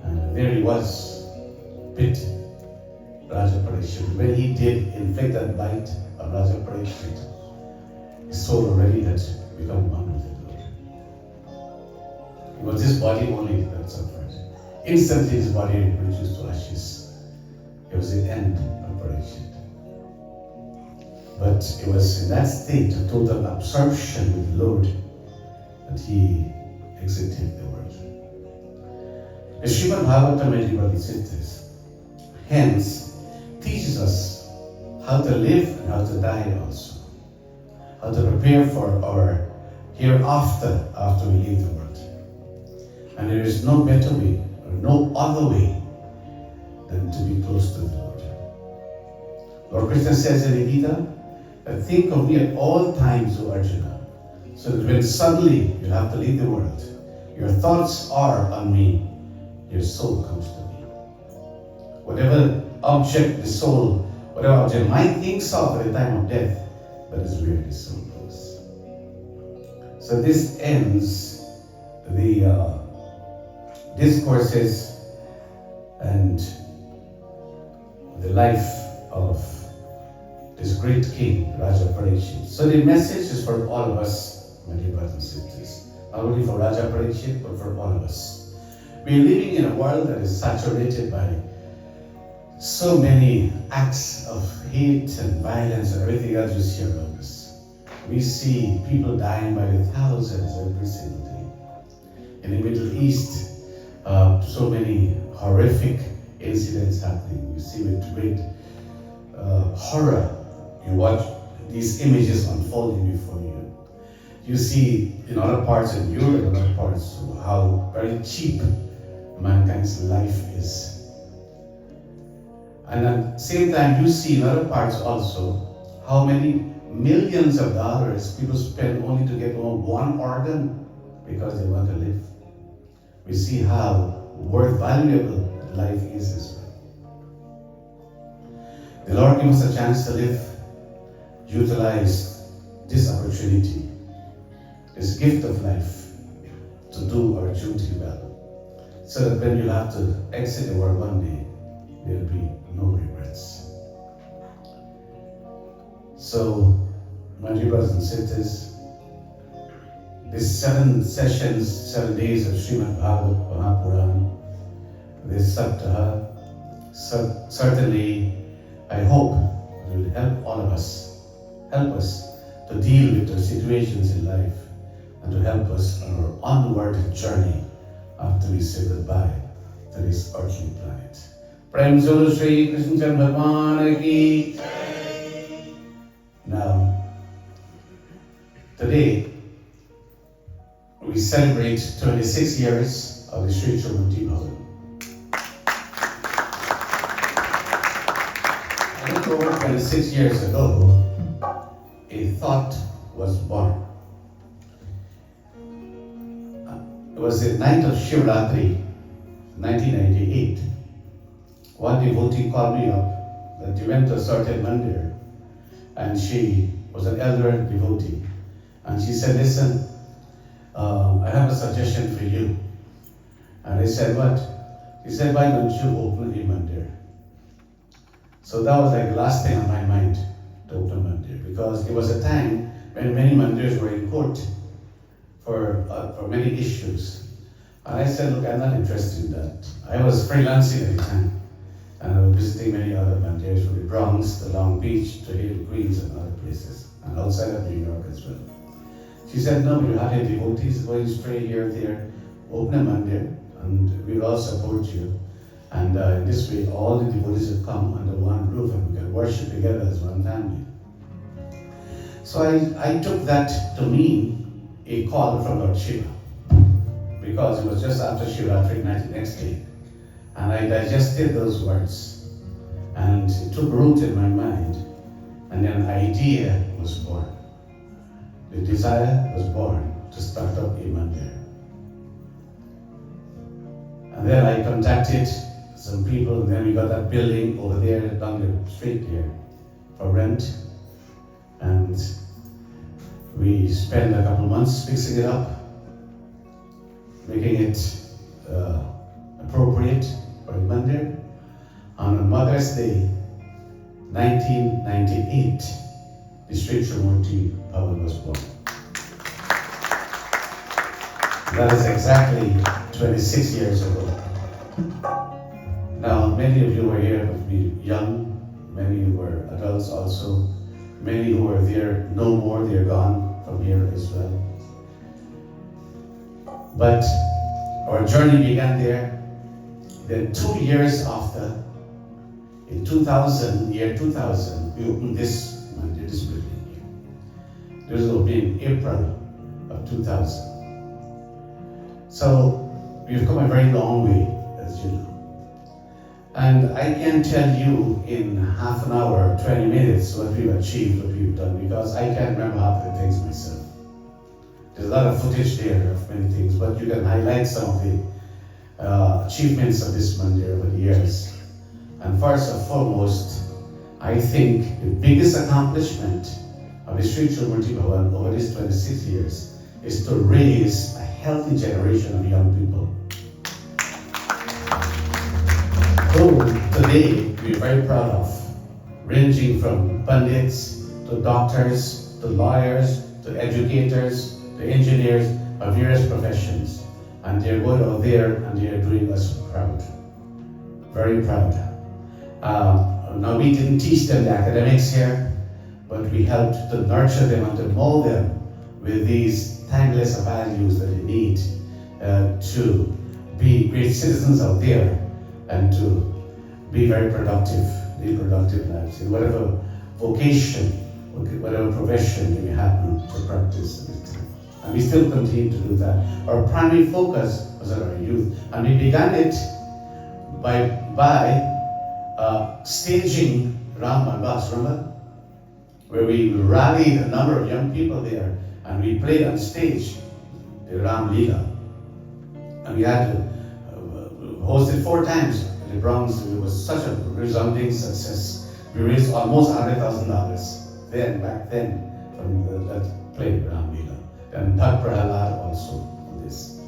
And there he was, bit Raja Parikshit. When he did inflict that bite of Raja Parikshit, his soul already had become one with the Lord. It was his body only that suffered. Instantly his body reduced to ashes. It was the end of Parikshit. But it was in that state of total absorption with the Lord that he exited the world. The Srimad Bhagavatam, my dear brothers and sisters, hence teaches us how to live and how to die also. How to prepare for our hereafter after we leave the world. And there is no better way or no other way than to be close to the Lord. Lord Krishna says in the Gita, that think of me at all times, O Arjuna, so that when suddenly you have to leave the world, your thoughts are on me, your soul comes to me. Whatever object the soul, whatever object mind thinks of at the time of death, that is where the soul goes. So this ends the discourses and the life of this great king, Raja Parikshit. So the message is for all of us, my dear brothers and sisters. Not only for Raja Parikshit, but for all of us. We are living in a world that is saturated by so many acts of hate and violence and everything else you see around us. We see people dying by the thousands every single day. In the Middle East, so many horrific incidents happening. You see with great horror, you watch these images unfolding before you. You see in other parts of Europe and other parts how very cheap mankind's life is. And at the same time, you see in other parts also how many millions of dollars people spend only to get one organ because they want to live. We see how worth valuable life is as well. The Lord gives us a chance to live, utilize this opportunity, this gift of life, to do our duty well, so that when you have to exit the world one day, there will be no regrets. So, my dear brothers and sisters, these 7 sessions, 7 days of Srimad Bhagavad Mahapuran, this Saptaha, certainly I hope it will help all of us, help us to deal with the situations in life and to help us on our onward journey after we say goodbye to this earthly planet. Prem Solo Shri Krishna Bhagwan Ki. Now, today we celebrate 26 years of the Sri Trimurti Bhavan. I think over 26 years ago, a thought was born. It was the night of Shivratri, 1998. One devotee called me up that she went to a certain Mandir, and she was an elder devotee. And she said, listen, I have a suggestion for you. And I said, what? She said, why don't you open a Mandir? So that was like the last thing on my mind, to open a Mandir, because it was a time when many Mandirs were in court for many issues. And I said, look, I'm not interested in that. I was freelancing at the time, and I was visiting many other Mandirs from the Bronx to Long Beach to Hill Queens and other places, and outside of New York as well. She said, no, you have any devotees going stray here and there, open a Mandir, and we'll all support you. And in this way, all the devotees will come under one roof and we can worship together as one family. So I took that to mean a call from Lord Shiva, because it was just after Shivratri night the next day. And I digested those words, and it took root in my mind, and then an idea was born. The desire was born to start up a Mandir. And then I contacted some people, and then we got that building over there down the street here for rent. And we spent a couple months fixing it up, making it appropriate for a Mandir. On Mother's Day, 1998, the Sri Trimurti Bhavan was born. That is exactly 26 years ago. Now, many of you were here to be young, many were adults also, many who were there no more, they're gone from here as well. But our journey began there. Then 2 years after, in 2000, we opened this Mandir, this building here. This will be in April of 2000. So we've come a very long way, as you know. And I can't tell you in half an hour, 20 minutes, what we've achieved, what we've done, because I can't remember half the things myself. There's a lot of footage there of many things, but you can highlight some of the achievements of this Mandir over the years. And first and foremost, I think the biggest accomplishment of the Sri Trimurti Bhavan over these 26 years is to raise a healthy generation of young people. Who today we're very proud of, ranging from pundits to doctors to lawyers to educators to engineers of various professions. And they're going out there and they're doing us proud. Very proud. Now we didn't teach them the academics here, but we helped to nurture them and to mold them with these timeless values that they need to be great citizens out there and to be very productive, live productive lives in whatever vocation, whatever profession they may happen to practice at the time. And we still continue to do that. Our primary focus was on our youth, and we began it by staging Ram Manbas, remember? Where we rallied a number of young people there, and we played on stage the Ram Leela. And we had to host it 4 times in the Bronx. It was such a resounding success. We raised almost $100,000 back then, from that play, Ram Leela. And Bhag Prahalad also on this.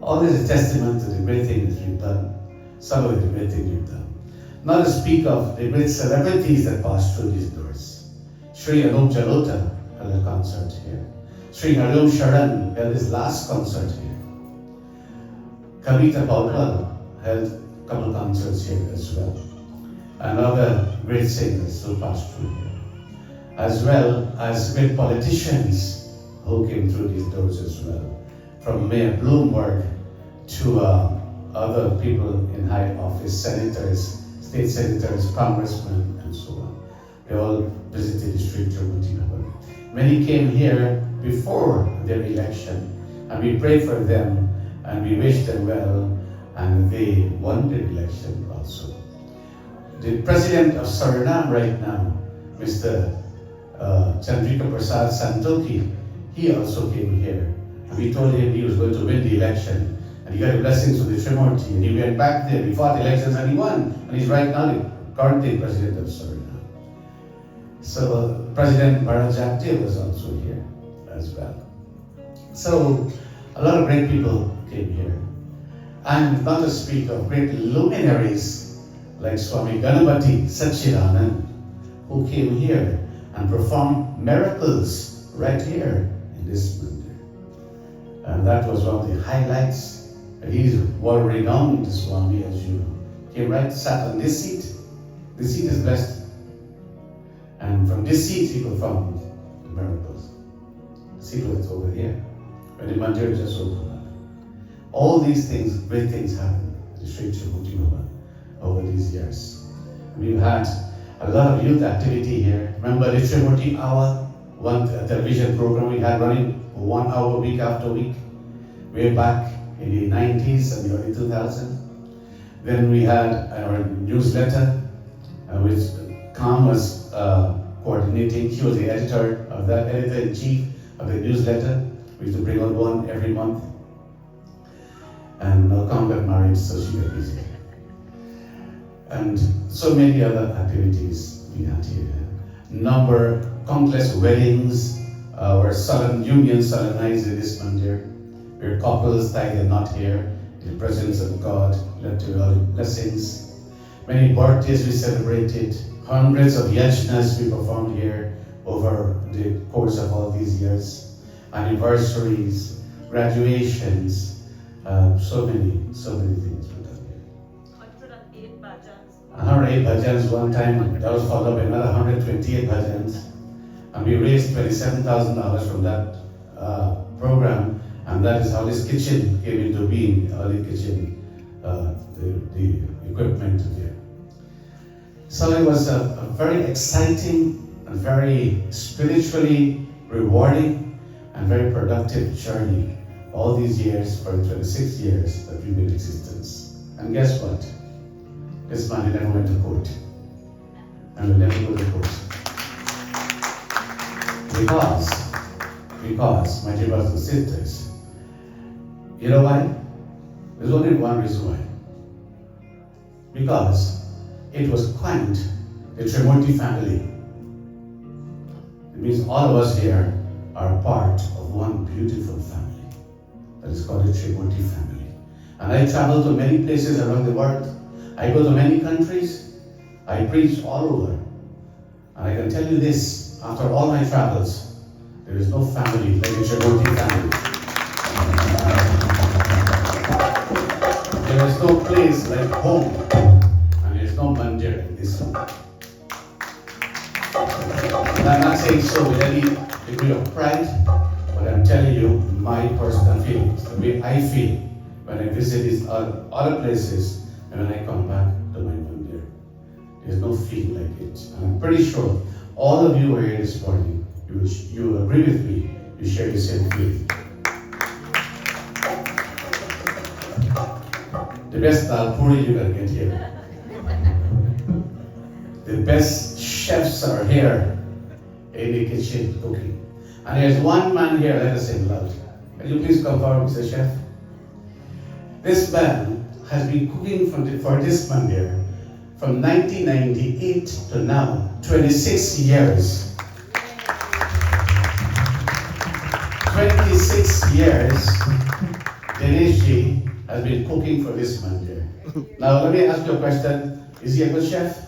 All this is testament to the great things we've done, some of the great things we've done. Not to speak of the great celebrities that passed through these doors. Sri Anup Jalota held a concert here. Sri Hariom Sharan held his last concert here. Kavita Paulwal held a couple of concerts here as well. And other great singers who passed through here. As well as great politicians who came through these doors as well. From Mayor Bloomberg to other people in high office, senators, state senators, congressmen, and so on. They all visited the Sri Trimurti. Many came here before their election, and we prayed for them, and we wished them well, and they won the election also. The president of Suriname right now, Mr. Chandrika Prasad Santokhi, he also came here. And we told him he was going to win the election, and he got the blessings of the Trimurti, and he went back there, he fought elections and he won, and he's right now the current president of Suriname. So President Bhajans was also here as well. So a lot of great people came here. And not to speak of great luminaries like Swami Ganapati Satchidanand, who came here and performed miracles right here in this Mandir. And that was one of the highlights. And he's world-renowned, Swami, as you know. Came right, sat on this seat. This seat is blessed. And from this seat, he performed the miracles. The seat was over here, when the Mandir just opened up. All these things, great things happened at the Sri Trimurti over these years. We've had a lot of youth activity here. Remember the Trimurti Hour, one television program we had running 1 hour week after week, way back in the 90s and the early 2000s. Then we had our newsletter, which Kam was coordinating. He was the editor of that, editor-in-chief of the newsletter. We used to bring out one every month. And Kam got married, so she got busy. And so many other activities we had here. Countless weddings, were unions solemnized in this Mandir, where couples tied their knot here in the presence of God, led to all blessings. Many birthdays we celebrated, hundreds of yajnas we performed here over the course of all these years, anniversaries, graduations, so many things were done here. 108 bhajans. 108 bhajans one time, that was followed by another 128 bhajans. And we raised $27,000 from that program, and that is how this kitchen came into being, the early kitchen, the equipment here. So it was a very exciting and very spiritually rewarding and very productive journey all these years, for 26 years that we've been in existence. And guess what? This man never went to court. And will never go to court. Because, my dear brothers and sisters, you know why? There's only one reason why. Because it was quaint, the Trimurti family. It means all of us here are part of one beautiful family that is called the Trimurti family. And I travel to many places around the world. I go to many countries. I preach all over. And I can tell you this, after all my travels, there is no family like the Trimurti family. There is no place like home. And there is no Mandir like this one. And I'm not saying so with any degree of pride, but I'm telling you my personal feelings, the way I feel when I visit these other places and when I come back to my Mandir. There's no feeling like it. And I'm pretty sure all of you who are here this morning, you agree with me, you share the same feeling. The best dal puri you can get here. The best chefs are here in the kitchen cooking. And there's one man here, let us sing loud. Can you please come forward, Mr. Chef? This man has been cooking for this Mandir from 1998 to now, 26 years. 26 years, Dineshji has been cooking for this Mandir. Now let me ask you a question. Is he a good chef?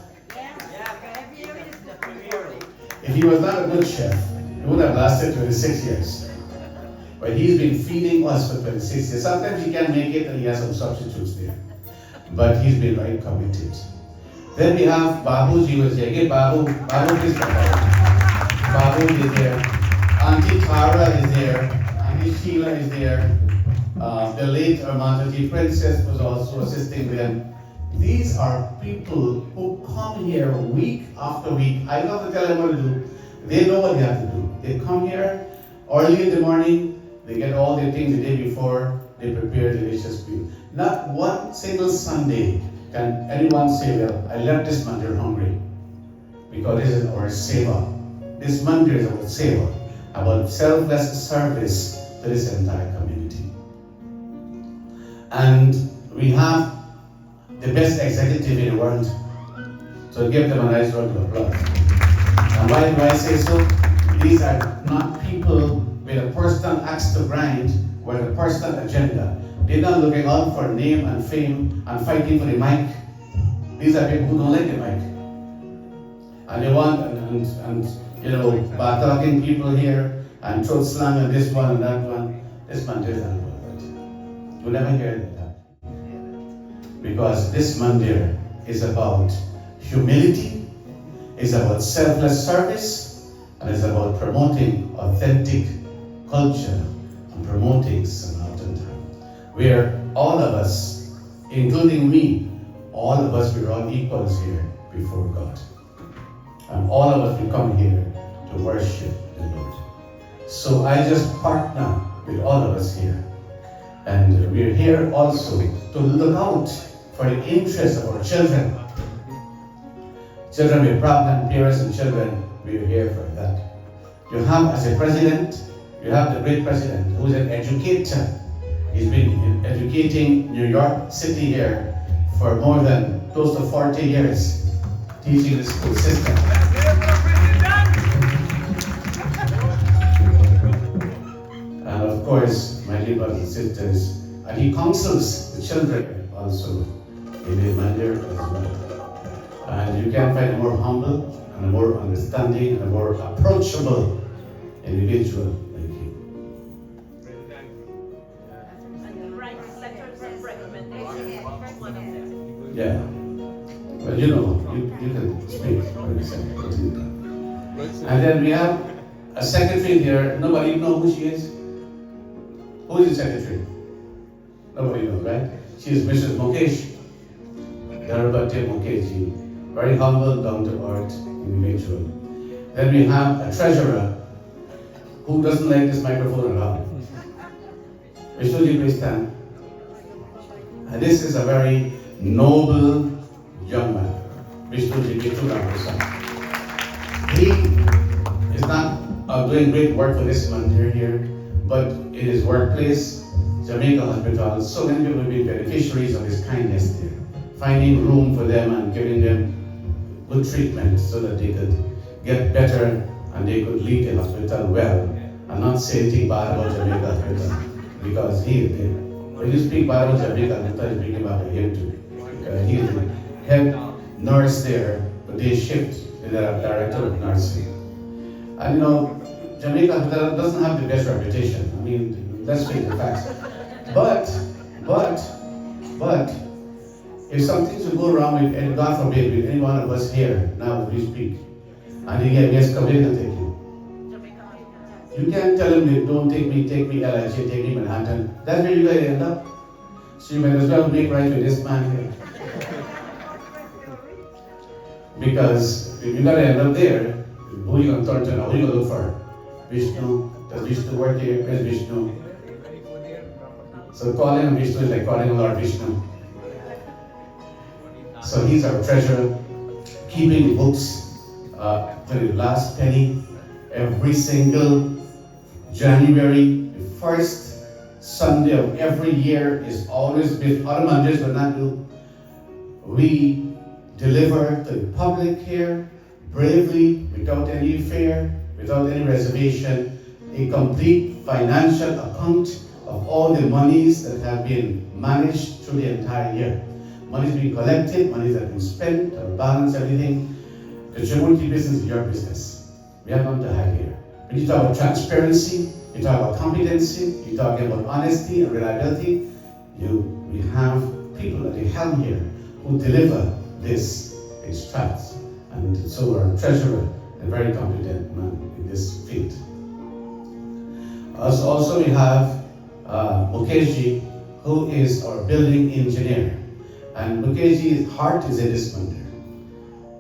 If he was not a good chef, he would have lasted 26 years. But he's been feeding us for 26 years. Sometimes he can make it and he has some substitutes there. But he's been very committed. Then we have Babuji was there. Give Babu please come back. Babu is there. Auntie Tara is there. Auntie Sheila is there. The late Mataji Princess was also assisting them. These are people who come here week after week. I don't have to tell them what to do. They know what they have to do. They come here early in the morning, they get all their things the day before, they prepare delicious meal. Not one single Sunday can anyone say, well, I left this Mandir hungry. Because this is our seva. This Mandir is about seva, about selfless service to this entire community. And we have the best executive in the world. So give them a nice round of applause. And why do I say so? These are not people with a personal axe to grind or a personal agenda. They're not looking out for name and fame and fighting for the mic. These are people who don't like the mic. And they want, bad-talking people here and throat slang and this one and that one. This man is not about that. You'll never hear that. Because this Mandir is about humility, is about selfless service, and is about promoting authentic culture and promoting Sanatan Dharma. Where all of us, including me, all of us, we're all equals here before God. And all of us, we come here to worship the Lord. So I just partner with all of us here. And we're here also to look out for the interests of our children. Children with problem, parents and children, we're here for that. You have as a president, you have the great president who's an educator. He's been educating New York City here for more than close to 40 years, teaching the school system. And of course, my dear brothers and sisters, and he counsels the children also in the Mandir as well. And you can't find a more humble and a more understanding and a more approachable individual like him. Yeah. Well, you can speak for yourself. And then we have a secretary here. Nobody knows who she is? Who is the secretary? Nobody knows, right? She is Mrs. Mukesh. Dharabhati Mukesh. Very humble, down to earth individual. Then we have a treasurer who doesn't like this microphone around. Vishnuji, please stand. And this is a very noble young man. Vishnuji, he is not doing great work for this Mandir here, but in his workplace, Jamaica Hospital, so many people will be beneficiaries of his kindness there, finding room for them and giving them good treatment so that they could get better and they could leave the hospital well and not say anything bad about Jamaica Hospital. Because when you speak bad about Jamaica Hospital, you speak about him too. He's the head nurse there, but they shift to the director of nursing. And Jamaica Hospital doesn't have the best reputation. I mean, let's face the facts. But, if something should go wrong with, and God forbid, with any one of us here, now as we speak, And he gets come here and take you. Jamaica. You can't tell him, don't take me LIJ, take me Manhattan. That's where you're going to end up. So you might as well make right with this man here. Because if you're going to end up there, who are you going to turn to now? Who are you going to look for? Vishnu. Does Vishnu work here? Where's Vishnu? So calling on Vishnu is like calling on Lord Vishnu. So he's our treasurer, keeping books to the last penny. Every single January, the first Sunday of every year is always with other Mandirs will not do. We deliver to the public here bravely, without any fear, without any reservation, a complete financial account of all the monies that have been managed through the entire year. Money's being collected, money that have been spent, or balance, everything. The Trimurti business is your business. We have nothing to hide here. When you talk about transparency, you talk about competency, you talk about honesty and reliability, we have people at the helm here who deliver this extract. And so our treasurer, a very competent man in this field. Also we have Mukeshji, who is our building engineer. And Mukeshji's heart is in this Mandir.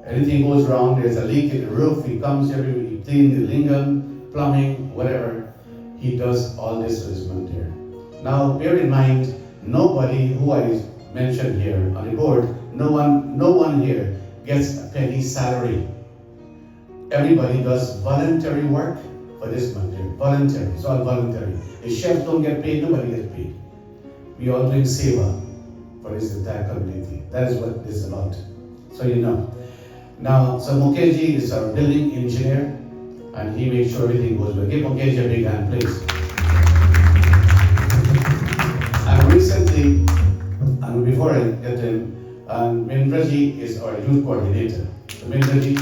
Anything goes wrong, there's a leak in the roof, he comes here, he cleans the lingam, plumbing, whatever. He does all this for this Mandir. Now bear in mind, nobody who I mentioned here on the board, no one here gets a penny salary. Everybody does voluntary work for this Mandir. Voluntary, it's all voluntary. The chefs don't get paid, nobody gets paid. We all doing seva for this entire community. That is what this is about. So you know. Now, so Mukeshji is our building engineer, and he makes sure everything goes well. Give Mukeshji a big hand, please. And recently, and before I get him, Mindraji is our youth coordinator. So Mindraji,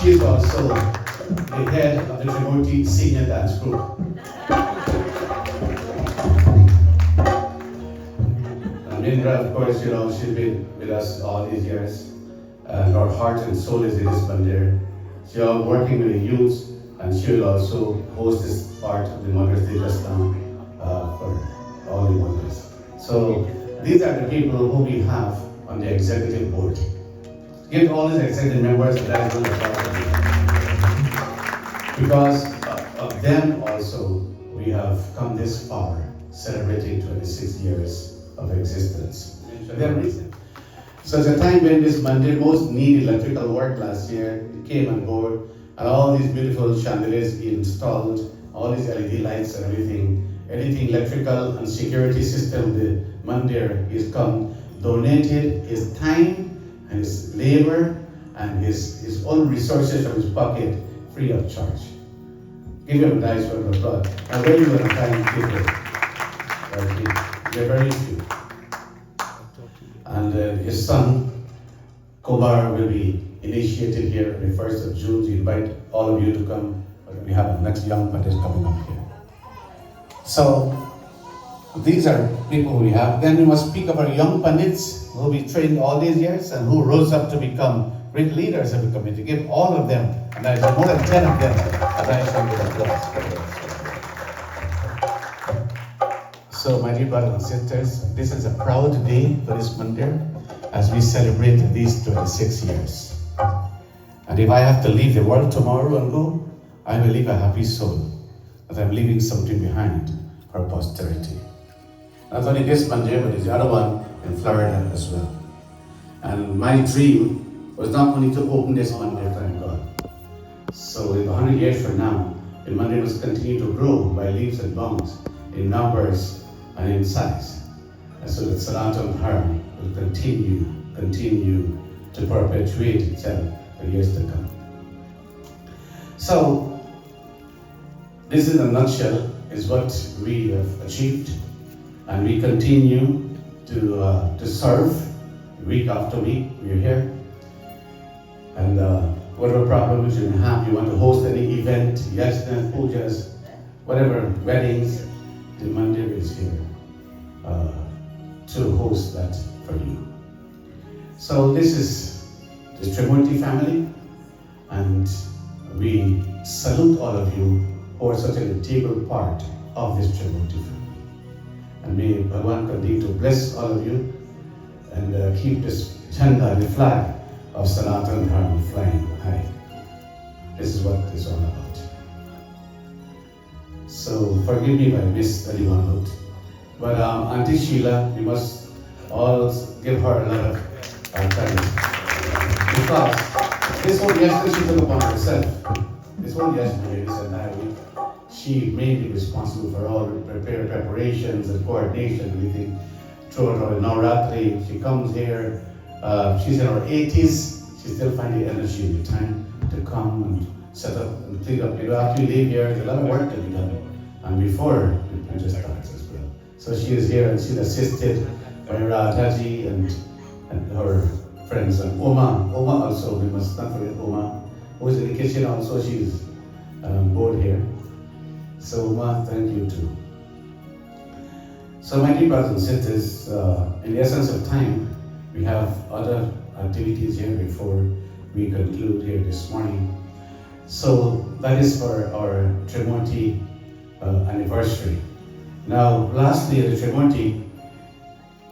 she is also the head of the Trimurti Senior Dance Group. Indra, of course, she's been with us all these years, and our heart and soul is in this Mandir. She's working with the youth, and she will also host this part of the Mothers Day just now for all the mothers. So these are the people who we have on the executive board. Give all these executive members a nice round of applause. Because of them also, we have come this far, celebrating 26 years of existence. So there are reasons. So at the time when this Mandir most needed electrical work last year, it came on board, and all these beautiful chandeliers installed, all these LED lights and everything electrical and security system, the Mandir is come, donated his time and his labor and his own resources from his pocket, free of charge. Give him a nice round of applause. And where you going to find people? They're very few. And his son, Kobar, will be initiated here on the 1st of June. We invite all of you to come. We have the next young Pandits coming up here. So, these are people we have. Then we must speak of our young Pandits who we trained all these years and who rose up to become great leaders of the community. Give all of them, and there's more than 10 of them, a nice round of applause. So, my dear brothers and sisters, this is a proud day for this Mandir as we celebrate these 26 years. And if I have to leave the world tomorrow and go, I will leave a happy soul, that I'm leaving something behind for posterity. Not only this Mandir, but there's the other one in Florida as well. And my dream was not only to open this Mandir, thank God. So in 100 years from now, the Mandir must continue to grow by leaps and bounds in numbers and in size. And so that Sanatana Dharma will continue to perpetuate itself for years to come. So, this in a nutshell is what we have achieved, and we continue to serve week after week. We're here, and whatever problems you have, you want to host any event, yajna, pujas, whatever, weddings, the Mandir is here to host that for you. So this is the the Trimurti family, and we salute all of you who are such an integral part of this Trimurti family. And may Bhagwan continue to bless all of you and keep this Chanda, the flag of Sanatana Dharma, flying high. This is what it's all about. So forgive me if I missed anyone out. But Auntie Sheila, we must all give her a lot of credit. Because this whole yesterday she took upon herself. This whole yesterday, this entire week, she made me responsible for all preparations and coordination, everything. Throughout her Navratri, she comes here. She's in her 80s. She still finds the energy and the time to come and set up and clean up. You know, after you leave here, there's a lot of work to be done. And before it just starts as well. So she is here and she's assisted by Radhaji and her friends. And Oma also, we must not forget Oma, who is in the kitchen also. She's board here. So Oma, thank you too. So my dear brothers and sisters, in the essence of time, we have other activities here before we conclude here this morning. So that is for our Trimurti anniversary. Now, lastly, at the Trimurti,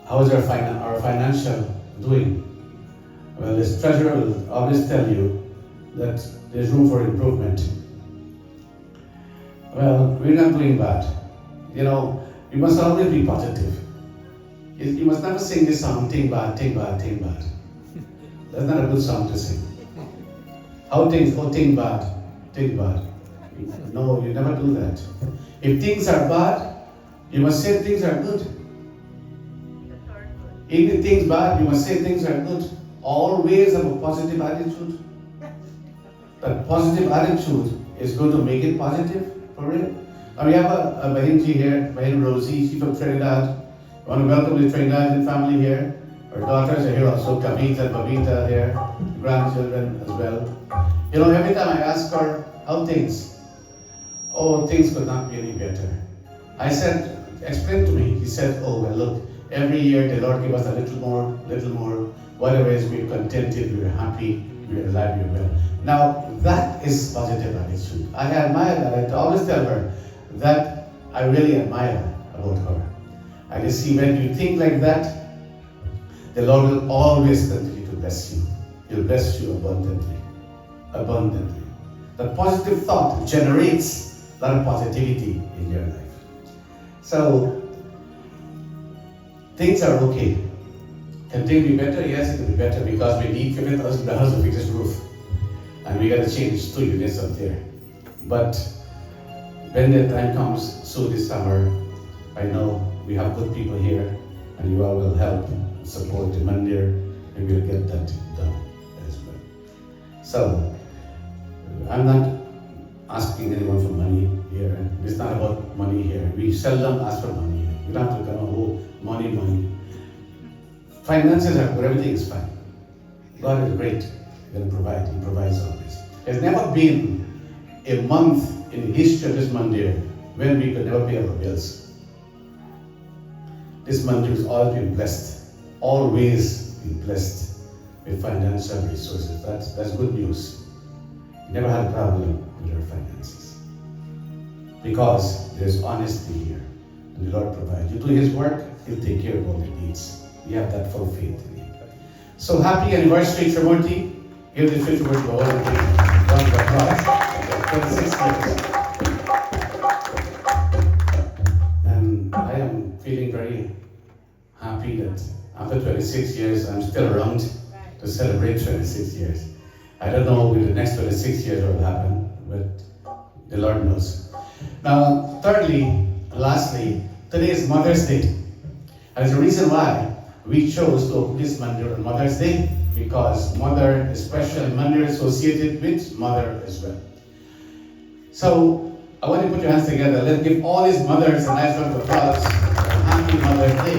how is our financial doing? Well, this treasurer will always tell you that there's room for improvement. Well, we're not doing bad. You know, you must always be positive. You must never sing this song, think bad, think bad, think bad. That's not a good song to sing. Think bad, think bad. No, you never do that. If things are bad, you must say things are good. If things bad, you must say things are good. Always have a positive attitude. That positive attitude is going to make it positive, for real. Now we have a Bhajanji here, Bhajan Rosie, she's from Trinidad. I want to welcome the Trinidadian family here. Her daughters are here also, Kavita and Babita here, grandchildren as well. You know, every time I ask her, how things? Oh, things could not be any better. I said, explain to me. He said, oh, well, look, every year the Lord give us a little more. Whatever is, we're contented, we're happy, we're alive, we're well. Now, that is positive attitude. I admire that. I always tell her that I really admire about her. I can see when you think like that, the Lord will always continue to bless you. He'll bless you abundantly. Abundantly. The positive thought generates a lot of positivity in your life. So, things are okay. Can things be better? Yes, it can be better because we need $50,000 to fix this roof. And we got to change 2 units up there. But when the time comes, soon this summer, I know we have good people here and you all will help and support the Mandir and we'll get that done as well. So, I'm not asking anyone for money here. It's not about money here. We seldom ask for money here. We don't have to come, oh, money. Finances are good, everything is fine. God is great. He will provide. He provides always. There's never been a month in the history of this Mandir when we could never pay our bills. This Mandir has always been blessed. Always been blessed with financial resources. That's good news. We never had a problem with our finances. Because there's honesty here. And the Lord provides. You do His work, He'll take care of all your needs. You have that full faith in Him. So happy anniversary, Trimurti. Give the Trimurti a round of applause. 26 years. And I am feeling very happy that after 26 years, I'm still around to celebrate 26 years. I don't know with the next 26 years what will happen, but the Lord knows. Now, thirdly, and lastly, today is Mother's Day. And there's a reason why we chose to open this Mandir on Mother's Day, because Mother is special and Mandir associated with Mother as well. So, I want you to put your hands together. Let's give all these mothers a nice round of applause. Happy Mother's Day.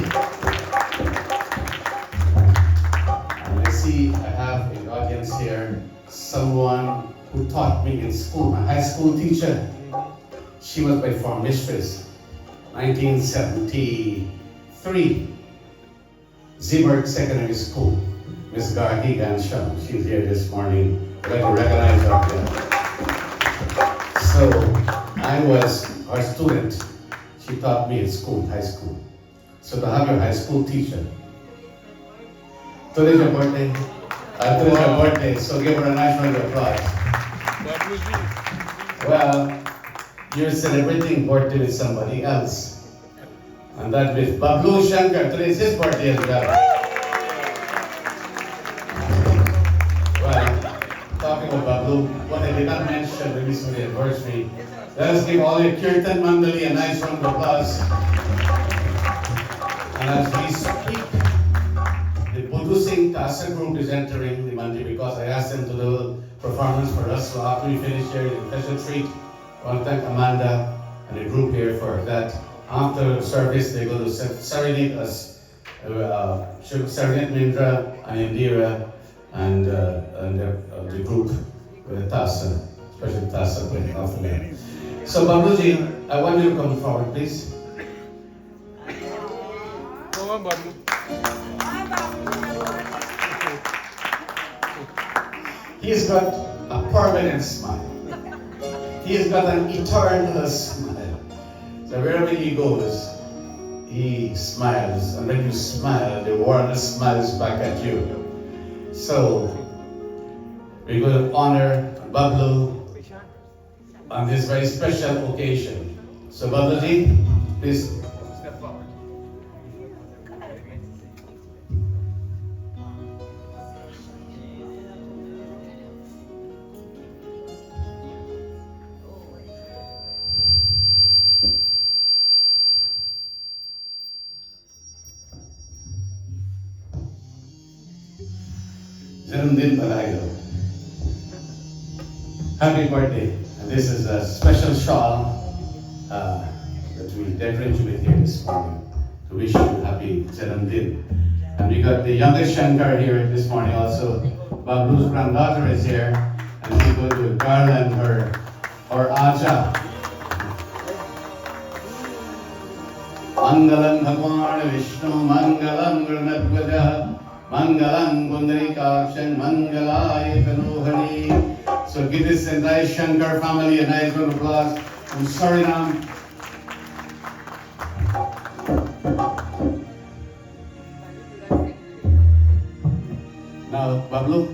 And I see I have in the audience here someone who taught me in school, my high school teacher. She was my form mistress, 1973, Zimbabwe Secondary School. Miss Garhi Gansham. She's here this morning. I'd like to recognize her here. So, I was her student. She taught me in school, high school. So to have your high school teacher. Today's your birthday. Today's your birthday, so give her a nice round of applause. Well, you're celebrating birthday with somebody else. And that with Bablu Shankar. Today is his birthday as well. Well, talking about Bablu, what I did not mention when we saw the anniversary, let us give all your Kirtan Mandali a nice round of applause. And as we speak, the Buddhu Singh Tasa group is entering the Mandir because I asked them to do a performance for us. So after we finish here in the special treat, I want to thank Amanda and the group here for that. After the service, they're going to serenade us, serenade Mindra and Indira and the group with a Tasa, special Tasa playing after that. So Babluji, I want you to come forward, please. He's got a permanent smile. He's got an eternal smile. So wherever he goes, he smiles. And when you smile, the world smiles back at you. So we're going to honor Bablu on this very special occasion. So Babluji, please. Step forward. Janamdin Balayo. Happy birthday. And this is a special shawl that we decorate you with here this morning to wish you happy Janamdin. And we got the youngest Shankar here this morning also. Bablu's granddaughter is here and she's going to garland her Aja. Mangalam Bhagwan Vishnu Mangalam Granadvaja Mangalam Pundarikakshan Mangalaya Kanohari. So give this entire Shankar family a nice round of applause. I'm sorry now. Now, Bablu,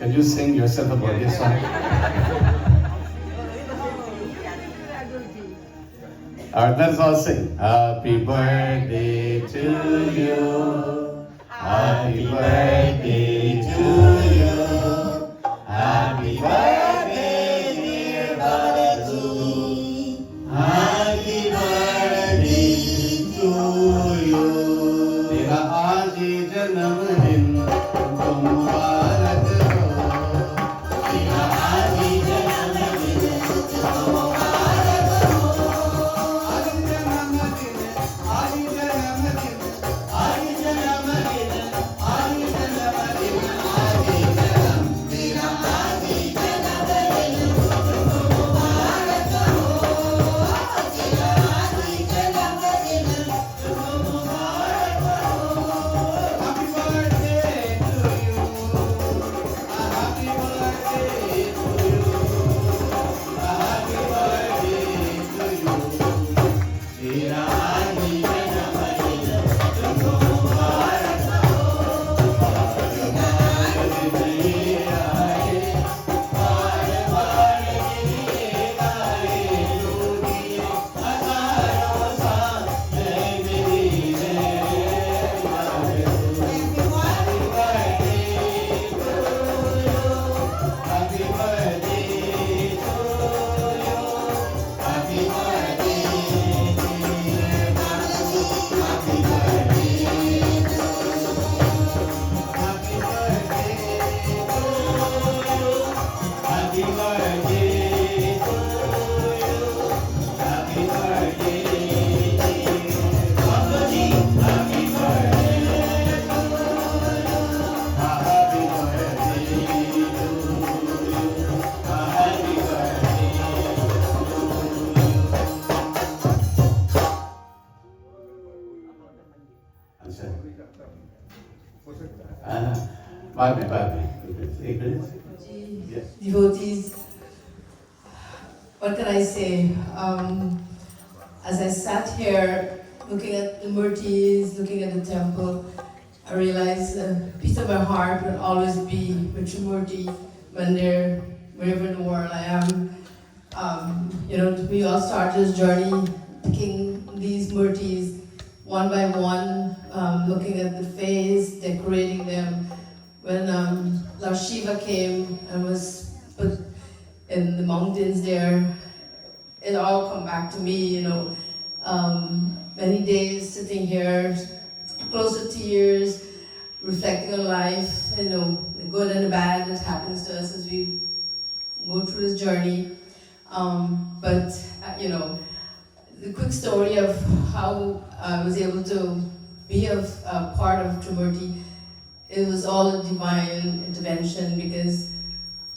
can you sing yourself a birthday song? Alright, let's all sing. Happy birthday to you. Happy birthday to you. Happy birthday, dear Bablu. Happy birthday to you. Tera aaji janamdin tumko mubarak ho. Tera aaji janamdin tumko mubarak ho. Aaj janamdin, aaj janamdin, aaj janamdin, aaj janamdin, aaj 5 minutes. 8 minutes? Yes. Devotees, what can I say? As I sat here looking at the murtis, looking at the temple, I realized a piece of my heart will always be with Trimurti, Mandir, wherever in the world I am. We all started this journey picking these murtis one by one, looking at the face, decorating them. When Lord Shiva came and was put in the mountains there, it all come back to me, many days sitting here, close to tears, reflecting on life, the good and the bad that happens to us as we go through this journey. The quick story of how I was able to be a part of Trimurti, it was all a divine intervention because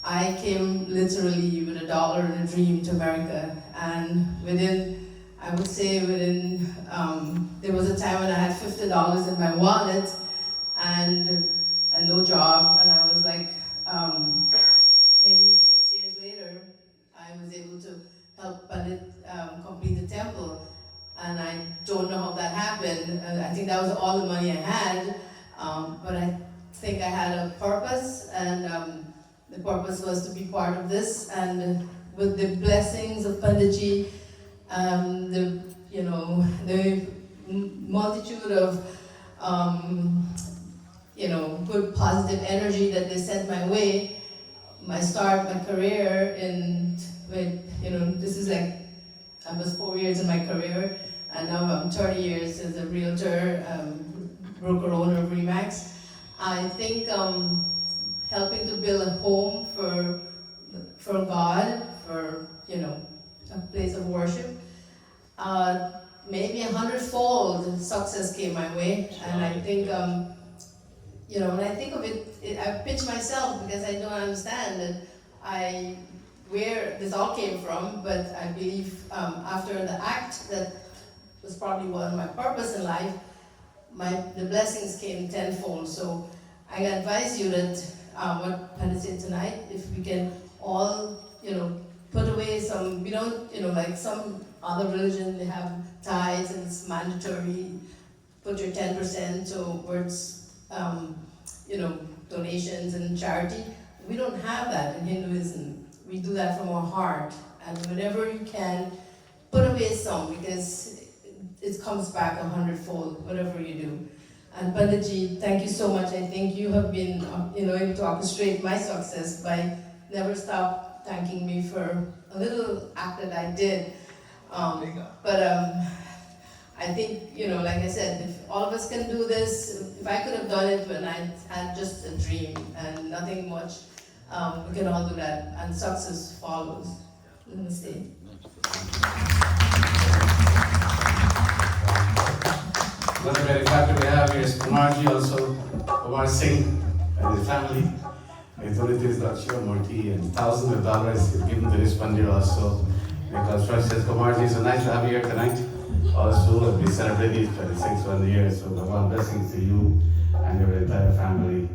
I came literally with $1 and a dream to America, and there was a time when I had $50 in my wallet and no job, and I was like, maybe 6 years later, I was able to help Pandit complete the temple, and I don't know how that happened. I think that was all the money I had, but I think I had a purpose, and the purpose was to be part of this, and with the blessings of Panditji, the multitude of good positive energy that they sent my way. My career this is like, I was 4 years in my career, and now I'm 30 years as a realtor, broker owner of Remax. I think helping to build a home for God, for a place of worship, maybe 100-fold success came my way, and I think when I think of it, I pinch myself because I don't understand where this all came from, but I believe after the act that was probably one of my purpose in life, the blessings came tenfold. So I advise you that what Pandit said tonight, if we can all, put away some, like some other religion, they have tithes and it's mandatory, put your 10% towards, donations and charity. We don't have that in Hinduism. We do that from our heart. And whenever you can, put away some, because it comes back 100-fold, whatever you do. And Panditji, thank you so much. I think you have been, able to orchestrate my success by never stop thanking me for a little act that I did. I think, like I said, if all of us can do this, if I could have done it when I had just a dream and nothing much, we can all do that, and success follows. Namaste. Another very happy we have here is Kumarji, also Kumar Singh and his family. Authorities Lord Shivamurti and thousands of dollars is given to this Mandir also. Because Trust says, Kumarji, so nice to have you here tonight. Also, we celebrate his 26th 1 year, so Bhagwan blessings to you and your entire family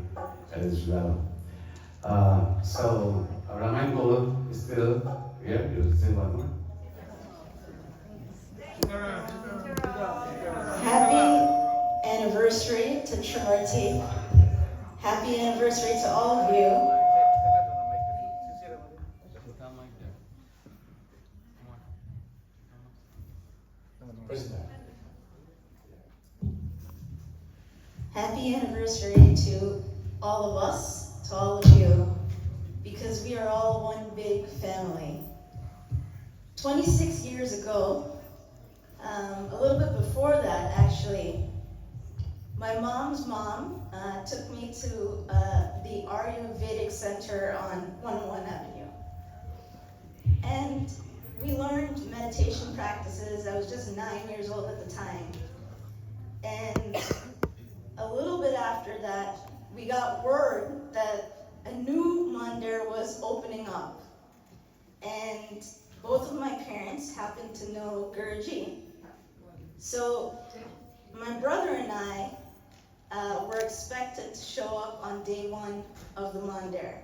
as well. So, Raman Gol is still here. You still want more? Happy anniversary to Trimurti. Happy anniversary to all of you. Happy anniversary to all of us, to all of you, because we are all one big family. 26 years ago, a little bit before that actually, my mom's mom took me to the Ayurvedic Center on 101 Avenue. And we learned meditation practices. I was just 9 years old at the time. And a little bit after that, we got word that a new mandir was opening up. And both of my parents happened to know Guruji. So my brother and I were expected to show up on day one of the Mandir.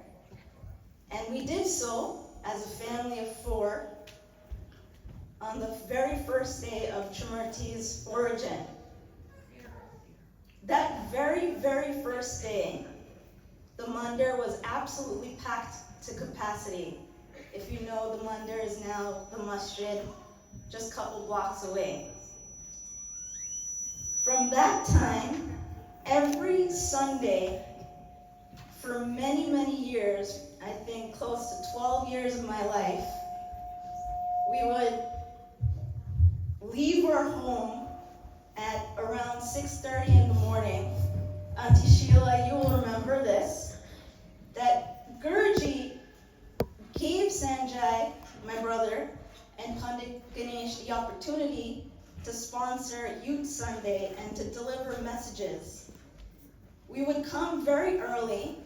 And we did so as a family of 4 on the very first day of Trimurti's origin. That very, very first day, the Mandir was absolutely packed to capacity. If you know, the Mandir is now the masjid, just a couple blocks away. From that time, every Sunday, for many, many years, I think close to 12 years of my life, we would leave our home at around 6:30 in the morning. Auntie Sheila, you will remember this, that Guruji gave Sanjay, my brother, and Pandit Ganesh the opportunity to sponsor Youth Sunday and to deliver messages. We would come very early,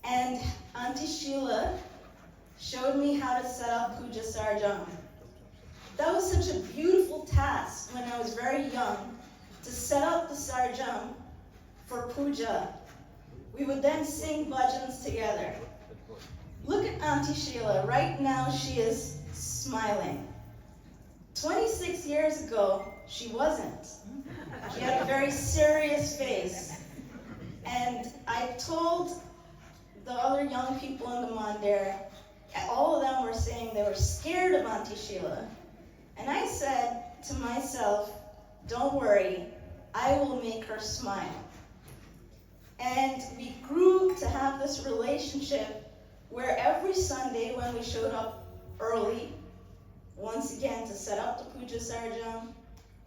and Auntie Sheila showed me how to set up Puja Sarjam. That was such a beautiful task when I was very young, to set up the Sarjam for Puja. We would then sing bhajans together. Look at Auntie Sheila. Right now she is smiling. 26 years ago, she wasn't. She had a very serious face. And I told the other young people in the Mandir, all of them were saying they were scared of Auntie Sheila. And I said to myself, don't worry, I will make her smile. And we grew to have this relationship where every Sunday when we showed up early, once again to set up the Puja Sarjam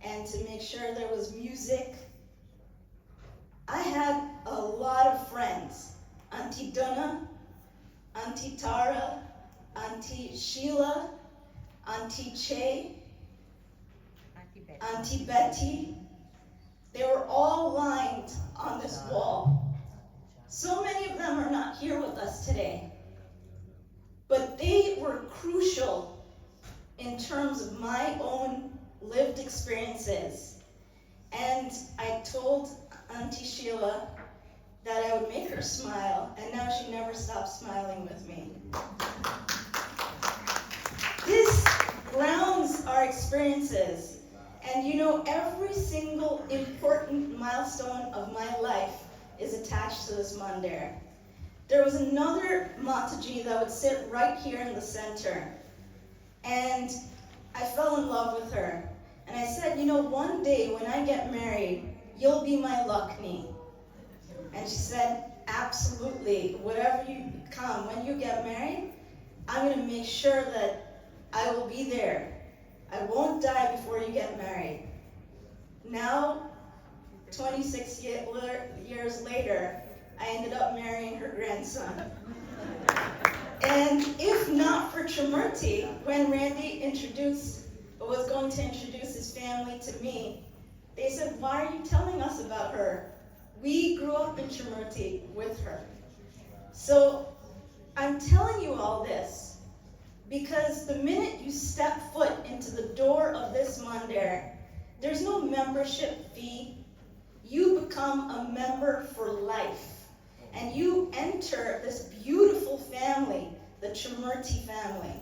and to make sure there was music, I had a lot of friends. Auntie Donna, Auntie Tara, Auntie Sheila, Auntie Che, Auntie Betty. They were all lined on this wall. So many of them are not here with us today, but they were crucial in terms of my own lived experiences. And I told Auntie Sheila that I would make her smile, and now she never stops smiling with me. This grounds our experiences. And you know, every single important milestone of my life is attached to this Mandir. There was another Mataji that would sit right here in the center. And I fell in love with her. And I said, you know, one day when I get married, you'll be my Lakshmi. And she said, absolutely, whatever you become, when you get married, I'm going to make sure that I will be there. I won't die before you get married. Now, 26 years later, I ended up marrying her grandson. And if not for Trimurti, when Randy was going to introduce his family to me, they said, why are you telling us about her? We grew up in Trimurti with her. So I'm telling you all this because the minute you step foot into the door of this Mandir, there's no membership fee. You become a member for life. And you enter this beautiful family, the Trimurti family.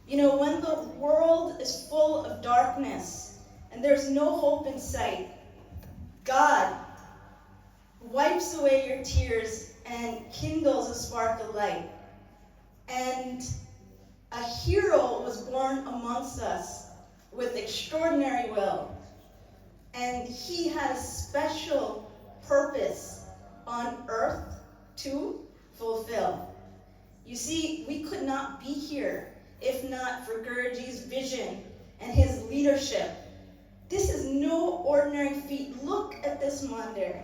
You know, when the world is full of darkness and there's no hope in sight, God wipes away your tears and kindles a spark of light. And a hero was born amongst us with extraordinary will. And he had a special purpose on earth to fulfill. You see, we could not be here if not for Guruji's vision and his leadership. This is no ordinary feat. Look at this Mandir.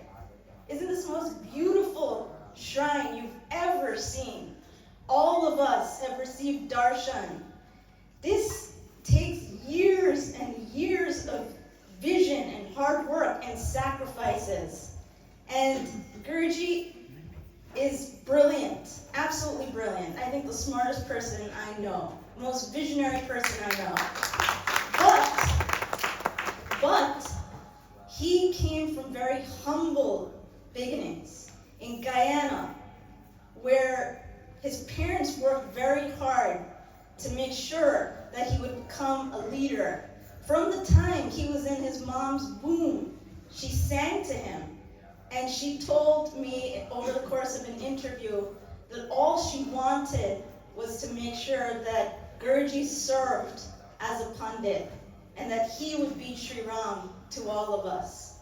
Isn't this the most beautiful shrine you've ever seen? All of us have received darshan. This takes years and years of vision and hard work and sacrifices. And Guruji is brilliant, absolutely brilliant. I think the smartest person I know, most visionary person I know. But He came from very humble beginnings in Guyana, where his parents worked very hard to make sure that he would become a leader. From the time he was in his mom's womb, she sang to him, and she told me over the course of an interview that all she wanted was to make sure that Gurji served as a Pandit, and that he would be Sri Ram to all of us.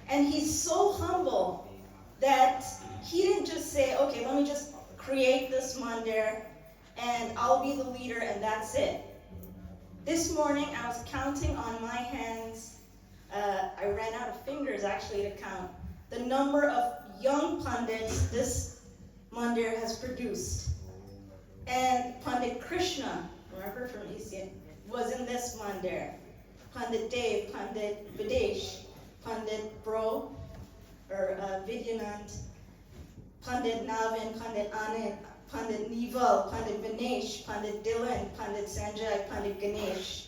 And he's so humble that he didn't just say, okay, let me just create this mandir, and I'll be the leader, and that's it. This morning, I was counting on my hands. I ran out of fingers, actually, to count the number of young Pandits this mandir has produced. And Pandit Krishna, remember from Asian, was in this mandir. Pandit Dev, Pandit Videsh, Pandit Bro, or Vidyanand, Pandit Navin, Pandit Anand, Pandit Nival, Pandit Vinesh, Pandit Dylan, Pandit Sanjay, Pandit Ganesh.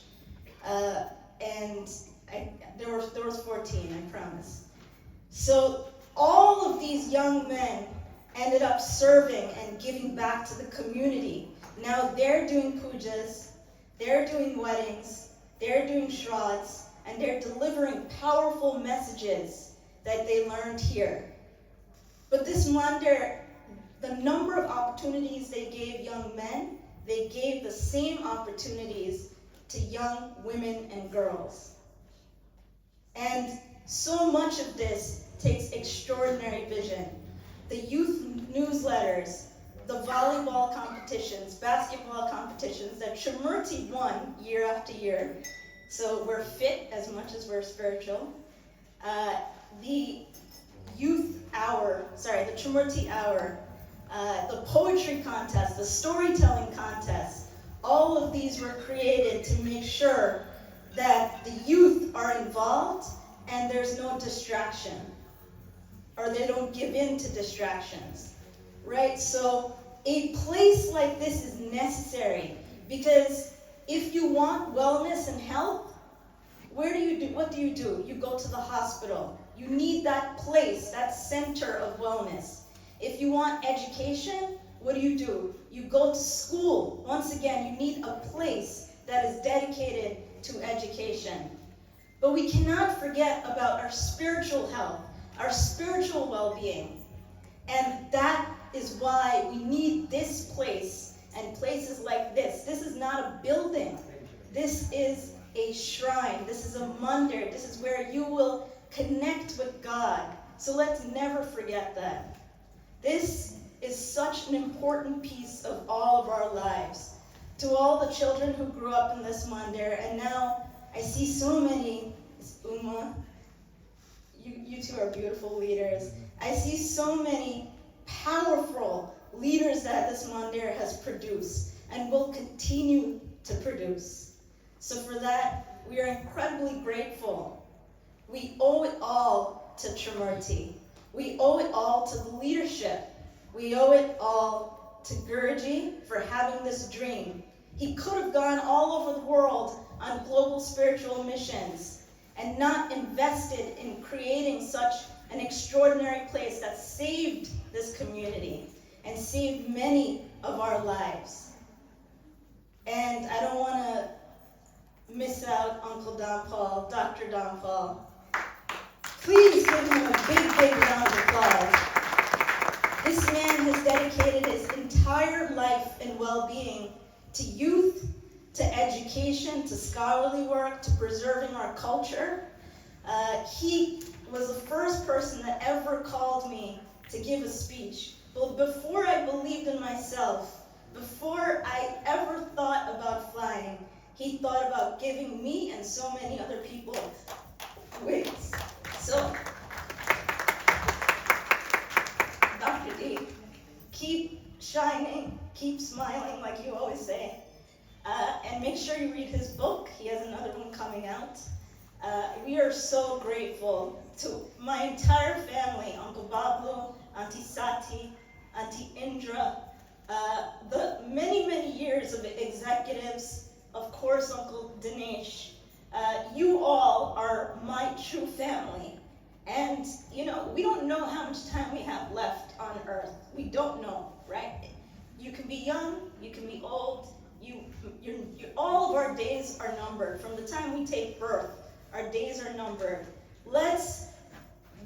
There was 14, I promise. So all of these young men ended up serving and giving back to the community. Now they're doing pujas, they're doing weddings, they're doing shrauds, and they're delivering powerful messages that they learned here. But this mandir, the number of opportunities they gave young men, they gave the same opportunities to young women and girls. And so much of this takes extraordinary vision. The youth newsletters, the volleyball competitions, basketball competitions that Trimurti won year after year. So we're fit as much as we're spiritual. The youth hour, the Trimurti hour, the poetry contest, the storytelling contest, all of these were created to make sure that the youth are involved and there's no distraction, or they don't give in to distractions, right? So a place like this is necessary, because if you want wellness and health, what do? You go to the hospital. You need that place, that center of wellness. If you want education, what do? You go to school. Once again, you need a place that is dedicated to education. But we cannot forget about our spiritual health, our spiritual well-being. And that is why we need this place and places like this. This is not a building. This is a shrine. This is a mandir. This is where you will connect with God. So let's never forget that. This is such an important piece of all of our lives. To all the children who grew up in this mandir, and now I see so many, Uma, you two are beautiful leaders. I see so many powerful leaders that this mandir has produced and will continue to produce. So for that, we are incredibly grateful. We owe it all to Trimurti. We owe it all to the leadership. We owe it all to Guruji for having this dream. He could have gone all over the world on global spiritual missions and not invested in creating such an extraordinary place that saved this community and saved many of our lives. And I don't want to miss out Uncle Don Paul, Dr. Don Paul. Please give him a big, big round of applause. This man has dedicated his entire life and well-being to youth, to education, to scholarly work, to preserving our culture. He was the first person that ever called me to give a speech. But before I believed in myself, before I ever thought about flying, he thought about giving me and so many other people wings. So, Dr. D, keep shining, keep smiling like you always say, and make sure you read his book. He has another one coming out. We are so grateful to my entire family, Uncle Bablu, Auntie Sati, Auntie Indra, the many, many years of executives, of course, Uncle Dinesh, You all are my true family. And, we don't know how much time we have left on earth. We don't know, right? You can be young, you can be old, all of our days are numbered. From the time we take birth, our days are numbered. Let's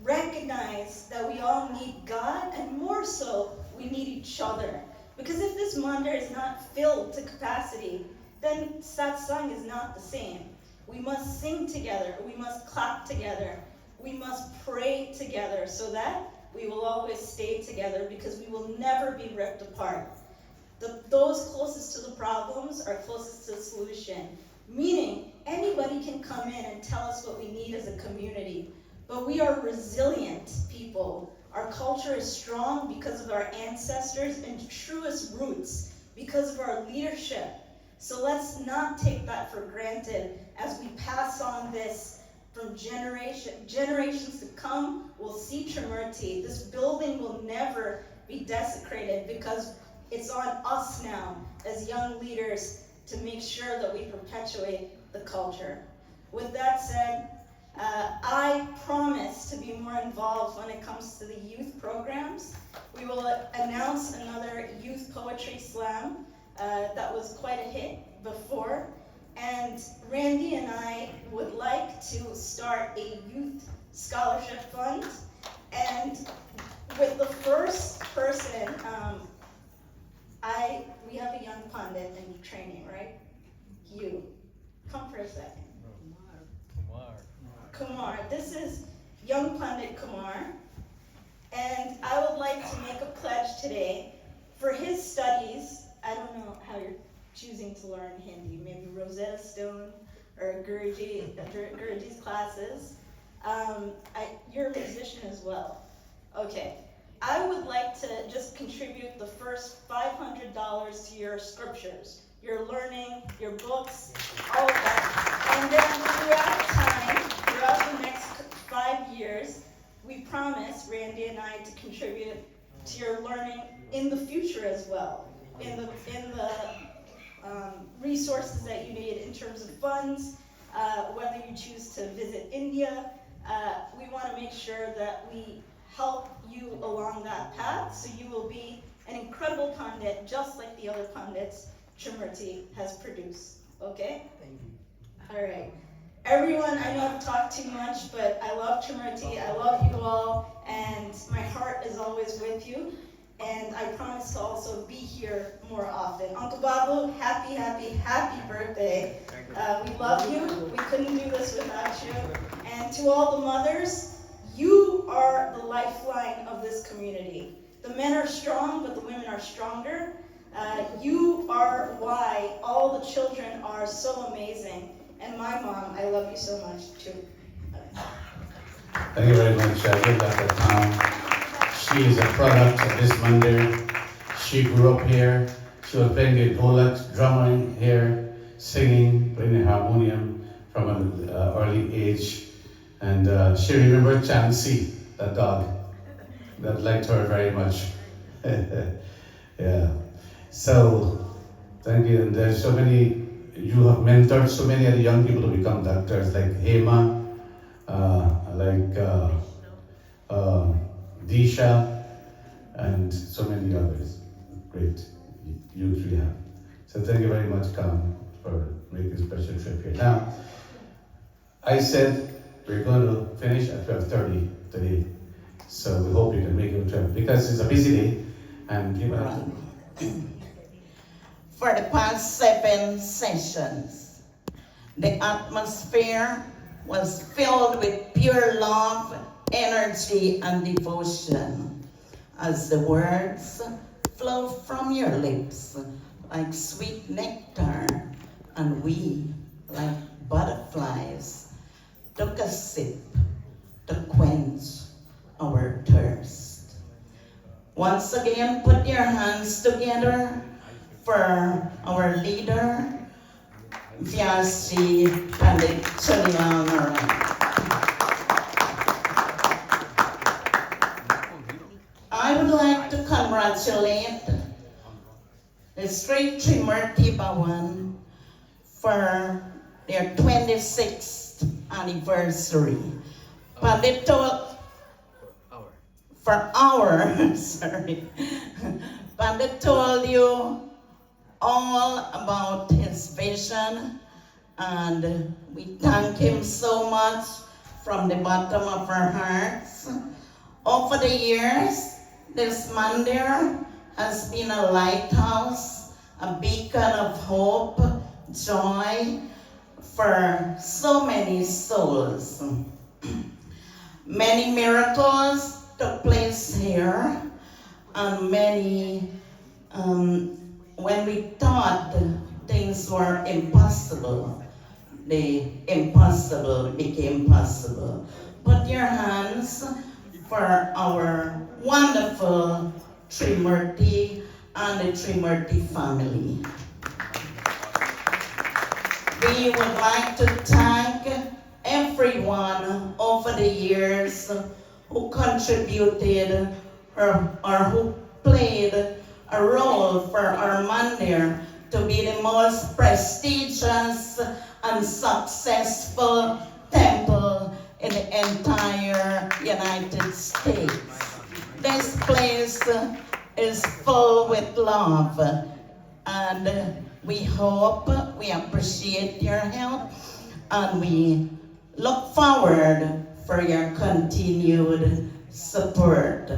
recognize that we all need God, and more so, we need each other. Because if this Mandir is not filled to capacity, then satsang is not the same. We must sing together, we must clap together, we must pray together so that we will always stay together, because we will never be ripped apart. Those closest to the problems are closest to the solution. Meaning, anybody can come in and tell us what we need as a community. But we are resilient people. Our culture is strong because of our ancestors and truest roots, because of our leadership. So let's not take that for granted as we pass on this from generations to come. Will see Trimurti. This building will never be desecrated, because it's on us now as young leaders to make sure that we perpetuate the culture. With that said, I promise to be more involved when it comes to the youth programs. We will announce another youth poetry slam that was quite a hit before. And Randy and I would like to start a youth scholarship fund. And with the first person, we have a young pundit in training, right? You. Come for a second. Kumar. This is young pundit Kumar. And I would like to make a pledge today for his studies. I don't know how you're choosing to learn Hindi. Maybe Rosetta Stone or Guruji's classes. You're a musician as well. Okay. I would like to just contribute the first $500 to your scriptures, your learning, your books, all of that. And then throughout the next 5 years, we promise, Randy and I, to contribute to your learning in the future as well, in the resources that you need in terms of funds, whether you choose to visit India. We want to make sure that we help you along that path, so you will be an incredible pundit, just like the other pundits Trimurti has produced. Okay? Thank you. All right. Everyone, I know I've talked too much, but I love Trimurti. I love you all, and my heart is always with you. And I promise to also be here more often. Uncle Babu, happy birthday. We love you. We couldn't do this without you. And to all the mothers, you are the lifeline of this community. The men are strong, but the women are stronger. You are why all the children are so amazing. And my mom, I love you so much too. Thank you very much, Dr. Tom. She is a product of this Mandir. She grew up here. She was playing the dholak, drumming here, singing, playing the harmonium from an early age. And she remembered Chansey, that dog, that liked her very much. Yeah. So, thank you. And there's so many, you have mentored so many other young people to become doctors, like Hema, Disha, and so many others. Great youth we have. So thank you very much, Kam, for making a special trip here. Now, I said we're going to finish at 12:30 today, so we hope you can make it trip, because it's a busy day, and people have to... For the past 7 sessions, the atmosphere was filled with pure love, energy, and devotion, as the words flow from your lips like sweet nectar, and we, like butterflies, took a sip to quench our thirst. Once again, put your hands together for our leader, Vyasi Pandit Chalilanara. I would like to congratulate the Sri Trimurti Bhavan for their 26th anniversary. But they told for our sorry. But they told you all about his vision, and we thank him so much from the bottom of our hearts. Over the years, this Mandir has been a lighthouse, a beacon of hope, joy for so many souls. Many miracles took place here, and many, when we thought things were impossible, the impossible became possible. Put your hands for our wonderful Trimurti and the Trimurti family. We would like to thank everyone over the years who contributed or who played a role for our Mandir to be the most prestigious and successful temple in the entire United States. This place is full with love, and we hope, we appreciate your help, and we look forward for your continued support.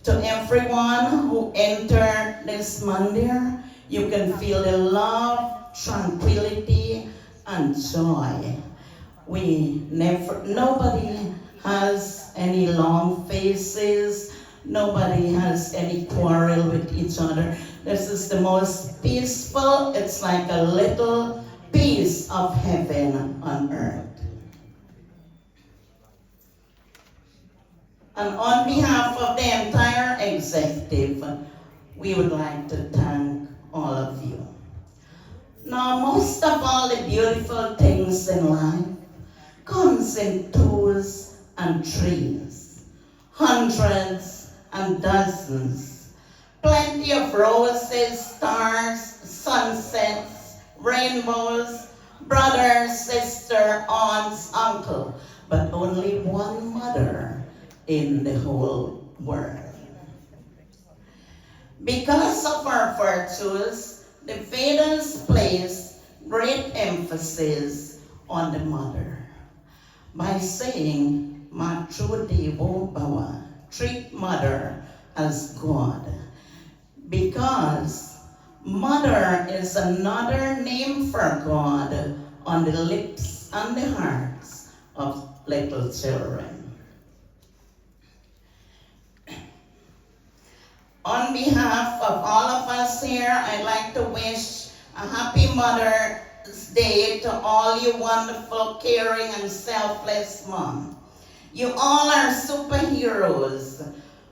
To everyone who entered this Mandir, you can feel the love, tranquility, and joy. Nobody has any long faces, nobody has any quarrel with each other. This is the most peaceful, it's like a little piece of heaven on earth. And on behalf of the entire executive, we would like to thank all of you. Now, most of all the beautiful things in life comes in twos and threes, hundreds and dozens. Plenty of roses, stars, sunsets, rainbows, brother, sister, aunts, uncle, but only one mother in the whole world. Because of our virtues, the Vedas place great emphasis on the mother by saying, Matru Devo Bhava, treat mother as God. Because mother is another name for God on the lips and the hearts of little children. On behalf of all of us here, I'd like to wish a happy Mother's Day to all you wonderful, caring, and selfless mom. You all are superheroes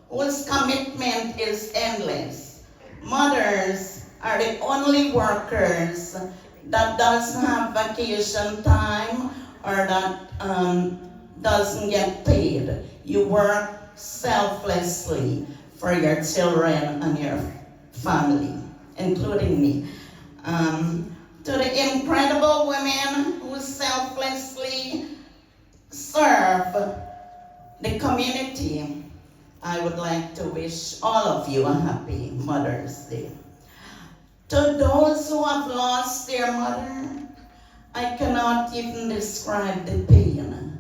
whose commitment is endless. Mothers are the only workers that doesn't have vacation time or that doesn't get paid. You work selflessly for your children and your family, including me. To the incredible women who selflessly serve the community, I would like to wish all of you a happy Mother's Day. To those who have lost their mother, I cannot even describe the pain.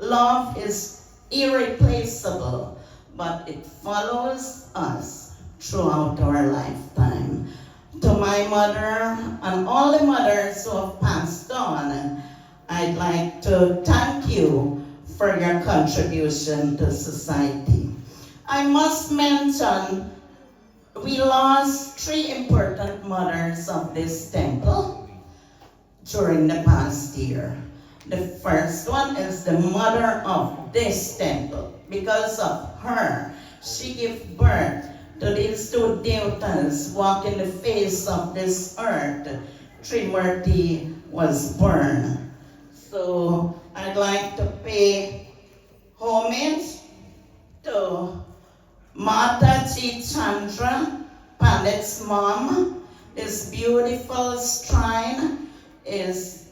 Love is irreplaceable, but it follows us throughout our lifetime. To my mother and all the mothers who have passed on, I'd like to thank you for your contribution to society. I must mention, we lost 3 important mothers of this temple during the past year. The first one is the mother of this temple. Because of her, she gave birth to these 2 devatas walking the face of this earth. Trimurti was born. So I'd like to pay homage to Mata Ji Chandra, Pandit's mom, This beautiful shrine is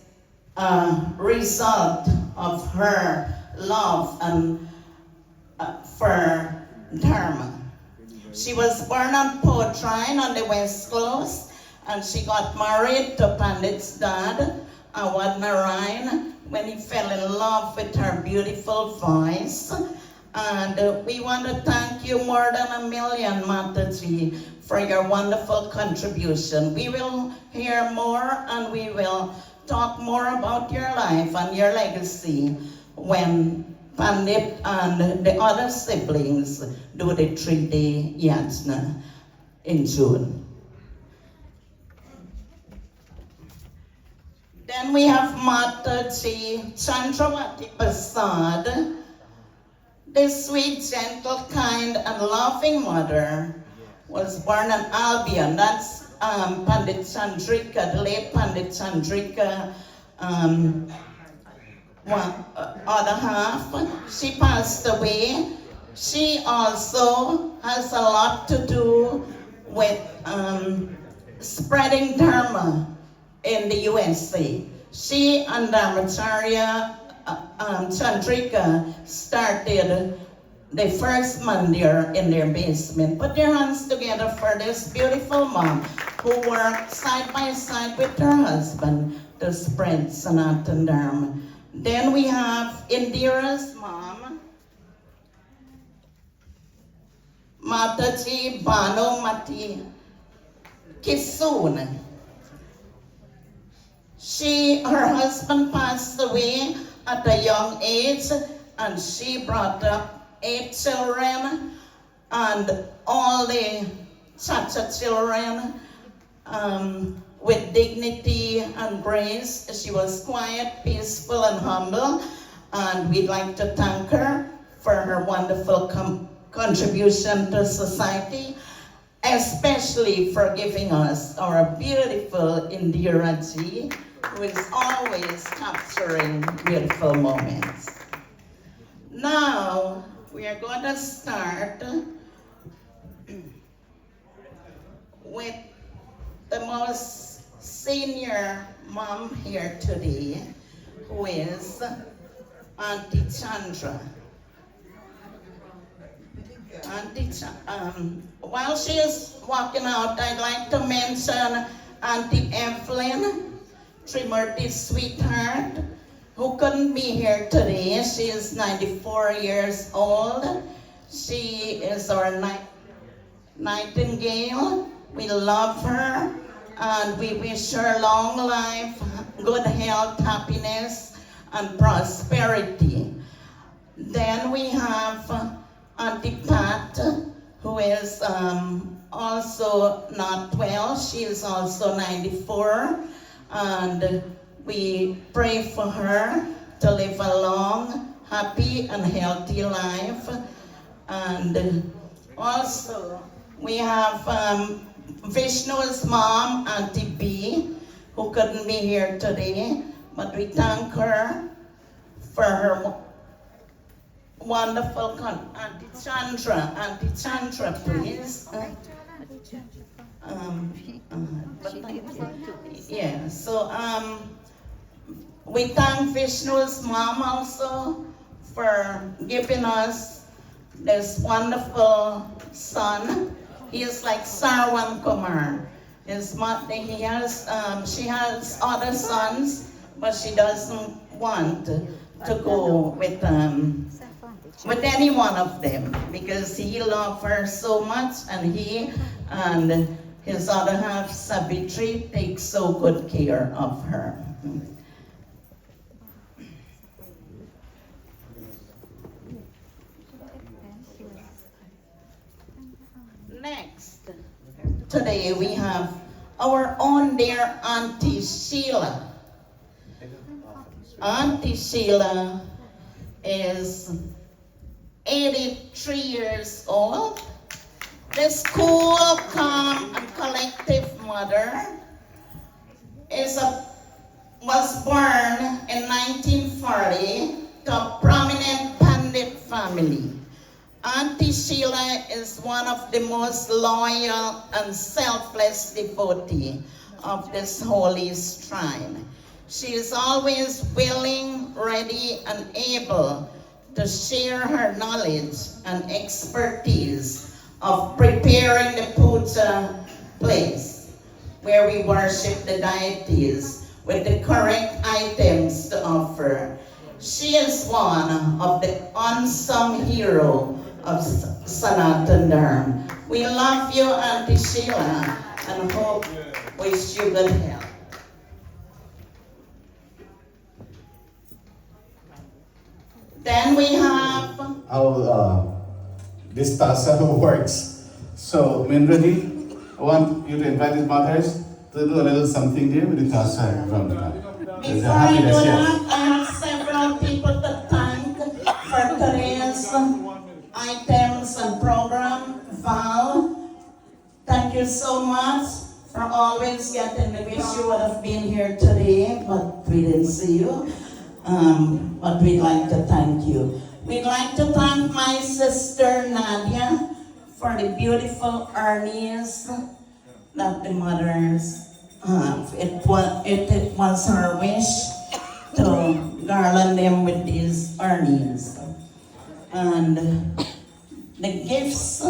a result of her love and for Dharma. She was born on Potrine on the West Coast, and she got married to Pandit's dad, Awad Narayan, when he fell in love with her beautiful voice. And we want to thank you more than a million, Mataji, for your wonderful contribution. We will hear more and we will talk more about your life and your legacy when Pandit and the other siblings do the 3-day Yagna in June. Then we have Mataji Chandrawati Prasad, the sweet, gentle, kind, and loving mother, was born in Albion. That's Pandit Chandrika, the late Pandit Chandrika, other half. She passed away. She also has a lot to do with spreading Dharma in the USA. She and Dharmacharya Chandrika started the first Mandir in their basement. Put your hands together for this beautiful mom who worked side by side with her husband to spread Sanatan Dharma. Then we have Indira's mom, Mataji Banumati Kisun. Her husband passed away at a young age, and she brought up 8 children, and all the Chacha children with dignity and grace. She was quiet, peaceful, and humble, and we'd like to thank her for her wonderful contribution to society, especially for giving us our beautiful Indiraji, who is always capturing beautiful moments. Now, we are going to start with the most senior mom here today, who is Auntie Chandra. While she is walking out, I'd like to mention Auntie Evelyn, Trimurti's sweetheart, who couldn't be here today. She is 94 years old. She is our nightingale. We love her, and we wish her long life, good health, happiness, and prosperity. Then we have Auntie Pat, who is also not well. She is also 94, and we pray for her to live a long, happy, and healthy life. And also, we have Vishnu's mom, Auntie B, who couldn't be here today, but we thank her for her wonderful Auntie Chandra, please. Yeah, so we thank Vishnu's mom also for giving us this wonderful son. He is like Sarwan Kumar. His mother, she has other sons, but she doesn't want to go with any one of them because he loves her so much, and he and his other half, Savitri, takes so good care of her. Next, today we have our own dear Auntie Sheila. Auntie Sheila is 83 years old. This cool, calm, and collective mother was born in 1940 to a prominent Pandit family. Auntie Sheila is one of the most loyal and selfless devotee of this holy shrine. She is always willing, ready, and able to share her knowledge and expertise of preparing the puja place where we worship the deities with the correct items to offer. She is one of the unsung hero of Sanatan Dharma. We love you, Auntie Sheila, and hope wish you good health. Then we have How this tasa works. So, Minradi, I want you to invite the mothers to do a little something there with the tasa from the back. There's a Before I do happiness here. that, I have several people to thank for today's items and program. Val, thank you so much for always getting me. Wish you would have been here today, but we didn't see you. But we'd like to thank you. We'd like to thank my sister Nadia for the beautiful urnis that the mothers have. It was her wish to garland them with these urnis. And the gifts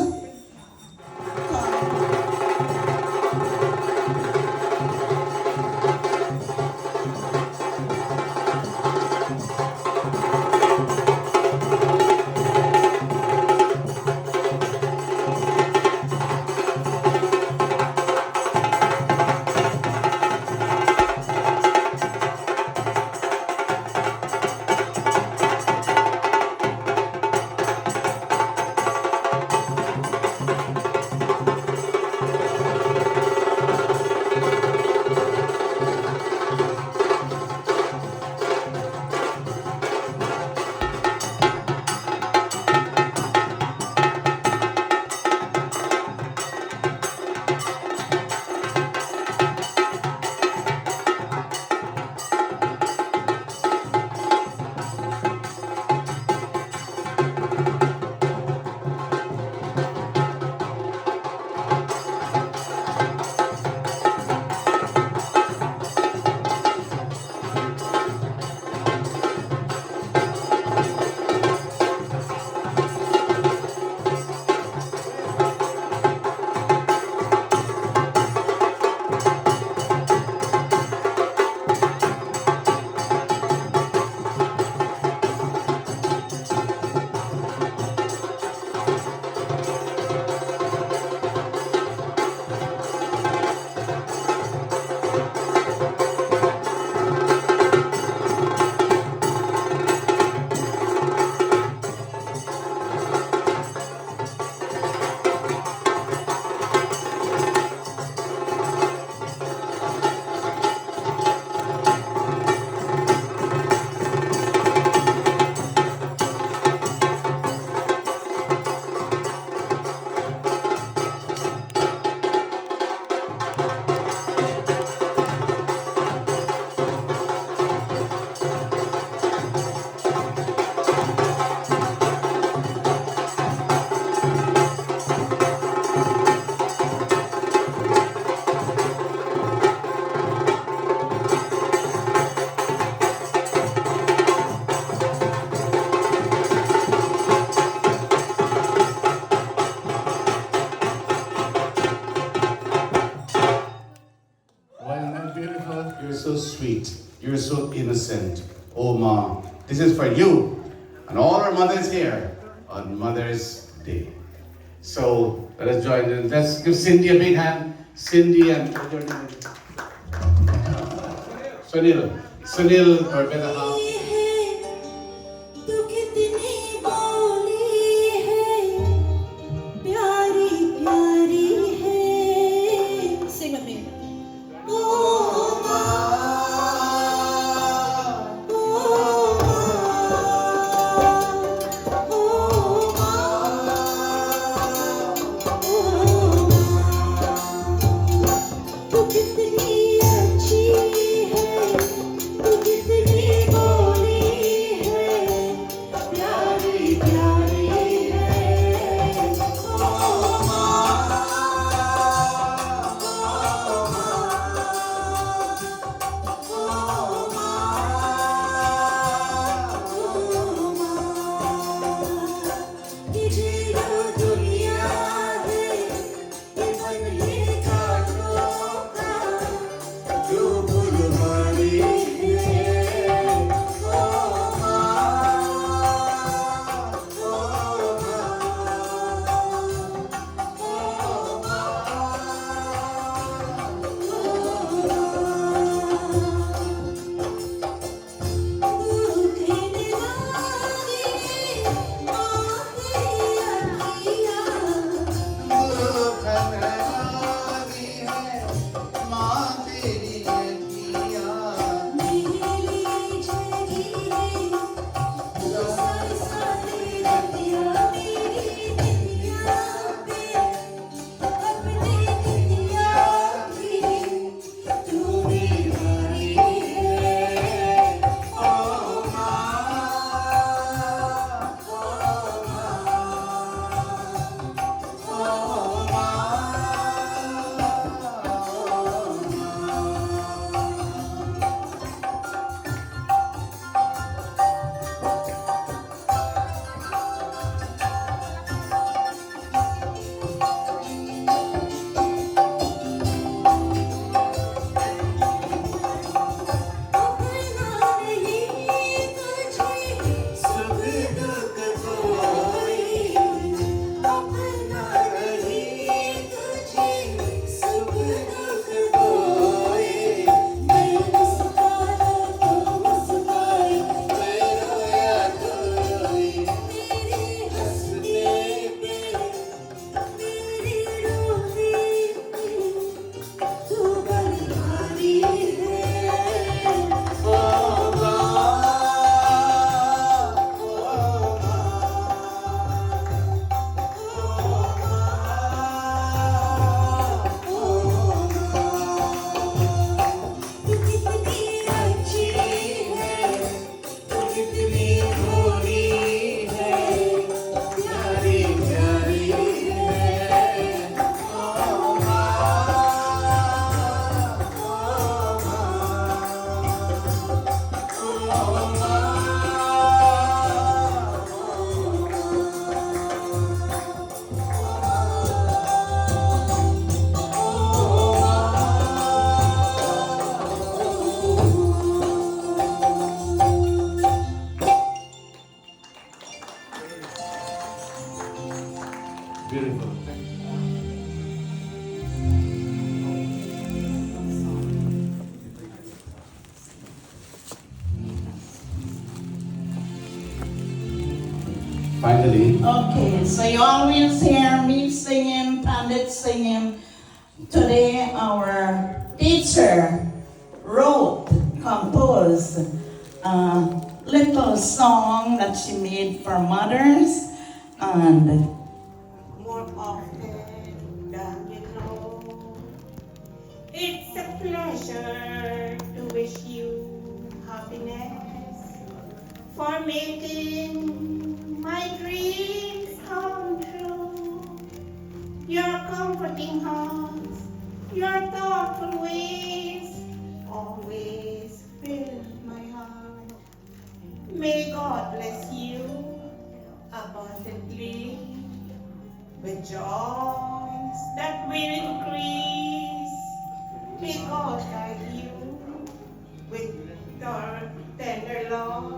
You're so sweet. You're so innocent. Oh, Ma, this is for you and all our mothers here on Mother's Day. So let us join in. Let's give Cindy a big hand. Cindy and Sunil. Sunil, our better half. Sing with me. तू कितनी अच्छी है, तू कितनी finally, Okay, so you always hear me singing, Pandit singing. Today our teacher wrote, composed a little song that she made for mothers, and more often than you know. It's a pleasure to wish you happiness for making my dreams come true. Your comforting hands, your thoughtful ways always fill my heart. May God bless you abundantly with joys that will increase. May God guide you with your tender love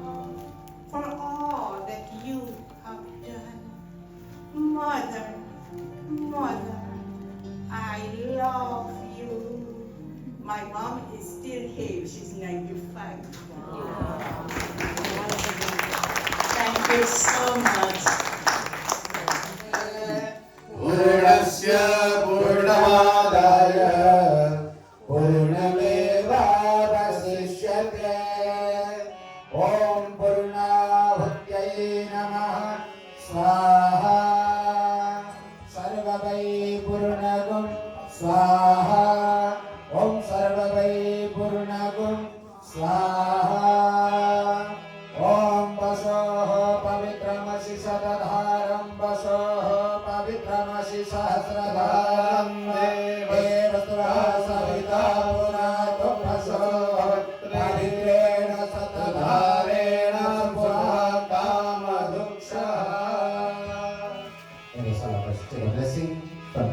for all that you have done. Mother, Mother, I love you. My mom is still here. She's 95. thank you so much. पूर्णस्य पूर्णमादाय पूर्णमेवावशिष्यते ॐ पूर्णाहुत्यै नमः स्वाहा सर्ववै पूर्णगुं स्वाहा ॐ सर्ववै पूर्णगुं स्वाहा ॐ वसोः पवित्रमसि शतधारं वसोः पवित्रमसि सहस्रधारं देवसुरः सविता पुनातो वसोः पवित्रेण शतधारेण पुरा कामदुक्षः. Let us all of us take a blessing from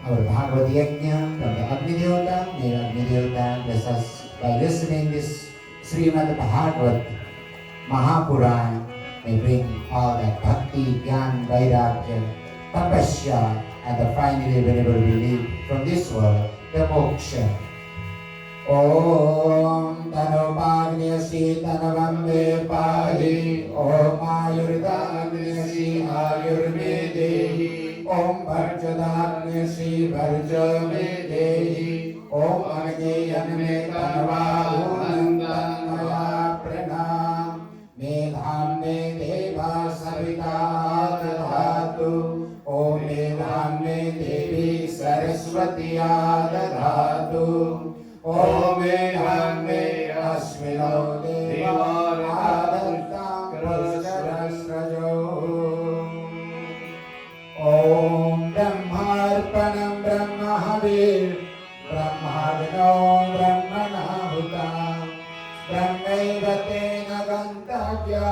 our Bhagavad Yagna, from the Agni Devata. May Agni Devata bless us by listening this Srimad Bhagavad Mahapurana. May bring all that bhakti, gyan, vairagya, tapasya, and the finally whenever we leave from this world, the moksha. Om Tanopagnyasi Tanavambe Pahi Om Ayurdagnyasi Ayurvedehi Om Bharjadagnyasi Bharjavedehi Om Agneyanme Tanavahunantanmaya Pranam Medhamne Deva Savita Dadhatu Om Medhamne Devi Saraswati Dadhatu Om Medhamne Asmino Deva Adhantam Prasrajo Om Brahmarpanam Brahmahavir Brahmagno Brahmanahutam Brahmaivate Nagantavya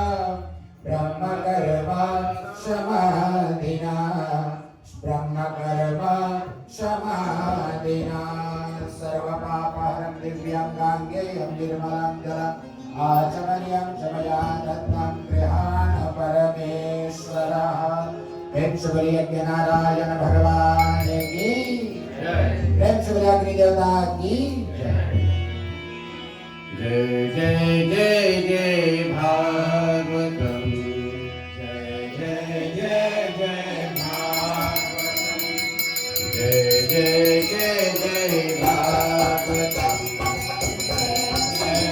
Brahmakarma Samadhina Brahmakarma Samadhina Sarvapapaham Divyam Gangeyam Nirmalam Jalam Achamaniyam Chamaya Tattam Prihana Parameshwaraha Prem Shubhari Yagna Narayana Bhagavan Ki Prem Shubhari Agni Devata Ki जय जय जय जय भागवतम जय जय जय जय भागवतम जय जय जय जय भागवतम जय जय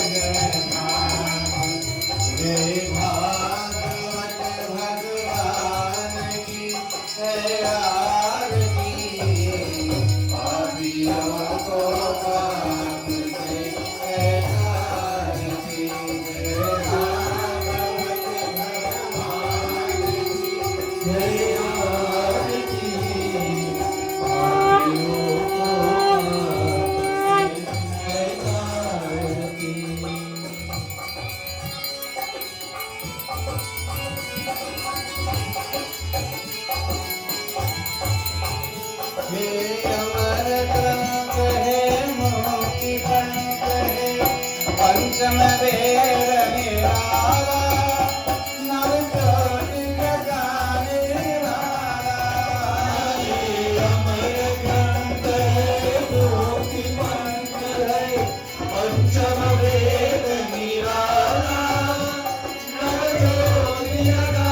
जय भागवतम जय भागवत भगवान की जय आरती पापियों को पाप से पंचम वेद निराला नव कोटि गगन निराला अमर ग्रंथ है कोटि मंत्र है पंचम वेद निराला नव कोटि गगन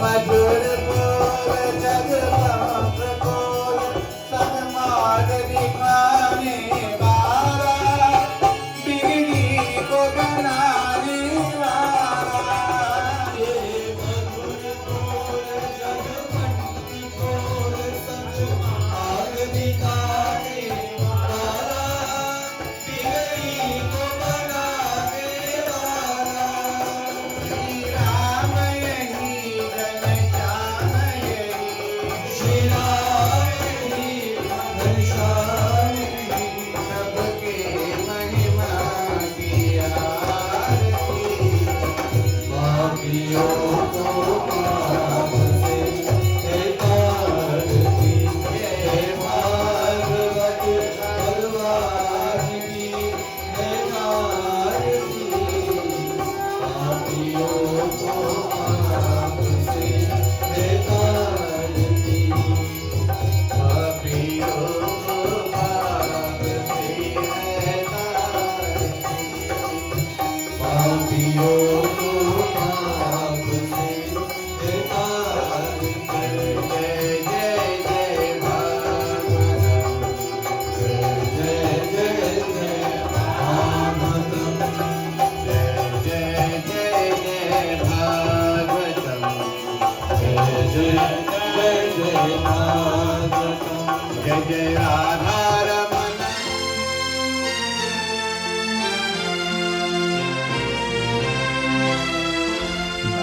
मधुर बोल जगदम प्रकोल सन्मार्ग दिखाने वाला बिगड़ी को बनाने वाला ये मधुर बोल जगदम प्रकोल सन्मार्ग दिखाने वाला बिगड़ी को बनाने वाला श्री राम यही घनश्याम यही श्री राम यही घनश्याम यही सबके महिमा की आरती पापियों को पाप से तारती हे भागवत भगवान की है आरती पापियों को पाप से तारती पापियों को पाप से तारती पापियों को पाप से तारती जय जय जय भागवतम जय जय जय भागवतम जय जय जय जय भागवतम जय जय जय जय भागवतम जय जय राधा रमण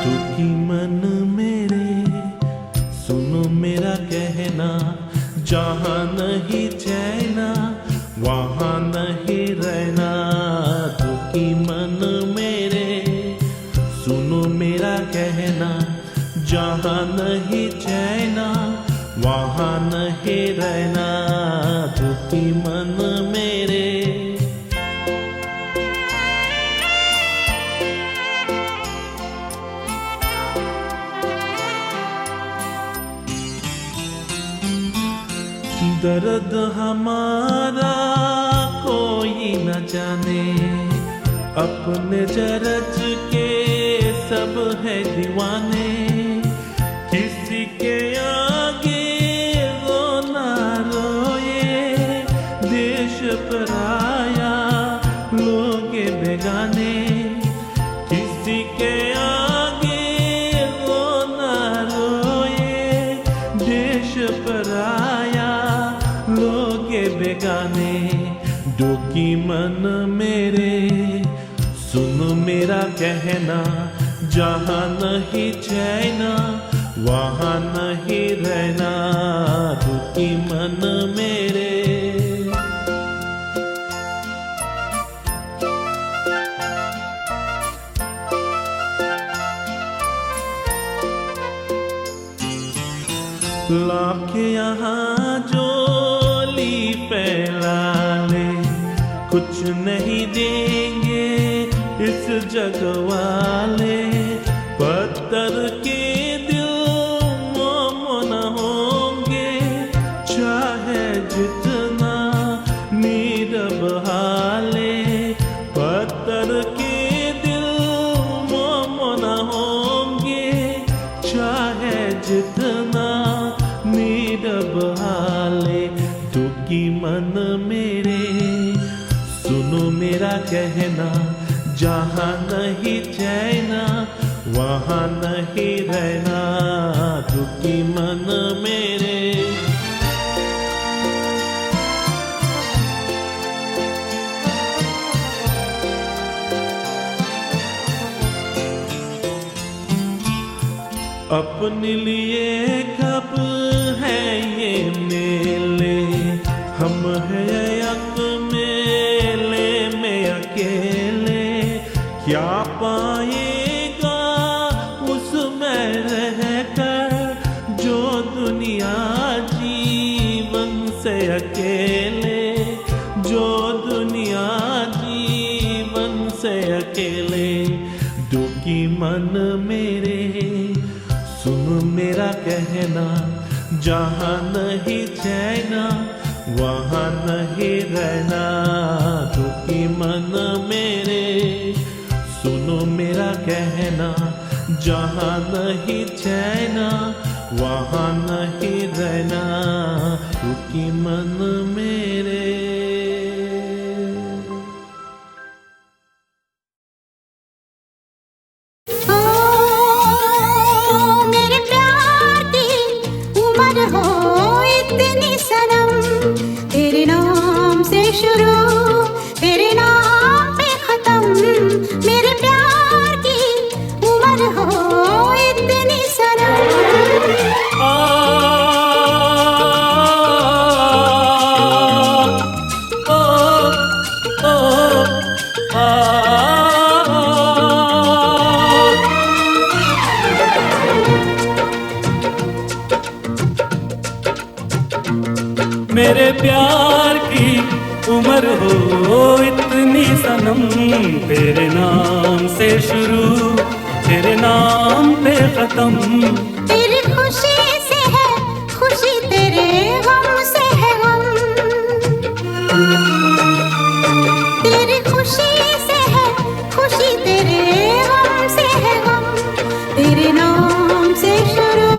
दुखी मन मेरे सुनो मेरा कहना जहाँ नहीं चैना वहाँ नहीं रहना दुखी मन मेरे सुनो मेरा कहना जहाँ नहीं चैना वहाँ नहीं रहना दुखी मन मेरे दर्द हमारा कोई न जाने अपने जरज के सब है दीवाने किसी के आगे रोना रोए देश पराया लोग बेगाने किसी के आगे रोना रोए देश पराया लोग बेगाने दुखी मन मेरे सुन मेरा कहना जहाँ नहीं चैना वहाँ नहीं रहना दुखी मन मेरे लाख यहाँ जोली फैला ले कुछ नहीं देंगे इस जग वाले पत्थर के दिल मोम न होंगे चाहे जितना नीरव हाले पत्थर के दिल मोम न होंगे चाहे जितना नीरव हाले दुखी मन मेरे सुनो मेरा कहना जहाँ नहीं चैना वहाँ नहीं रहना दुखी मन मेरे अपने लिए कब है ये मेले हम है एक मेले में अकेले क्या पाएगा उसमें रहकर जो दुनिया जीवन से अकेले जो दुनिया जीवन से अकेले दुखी मन मेरे सुन मेरा कहना जहाँ नहीं चैना वहाँ नहीं रहना दुखी मन मेरे सुनो मेरा कहना जहाँ नहीं चैना वहाँ नहीं रहना रुकी मन मेरे। मेरे प्यार की उम्र हो इतनी सनम, तेरे नाम से शुरू तेरे नाम पे खत्म। मेरे प्यार की उम्र हो इतनी सनम। मेरे प्यार की उम्र हो इतनी सनम, तेरे नाम से शुरू तेरे नाम पे खत्म। तेरी खुशी से है खुशी, तेरे गम से है गम। तेरी खुशी से है खुशी, तेरे गम से है गम। तेरे नाम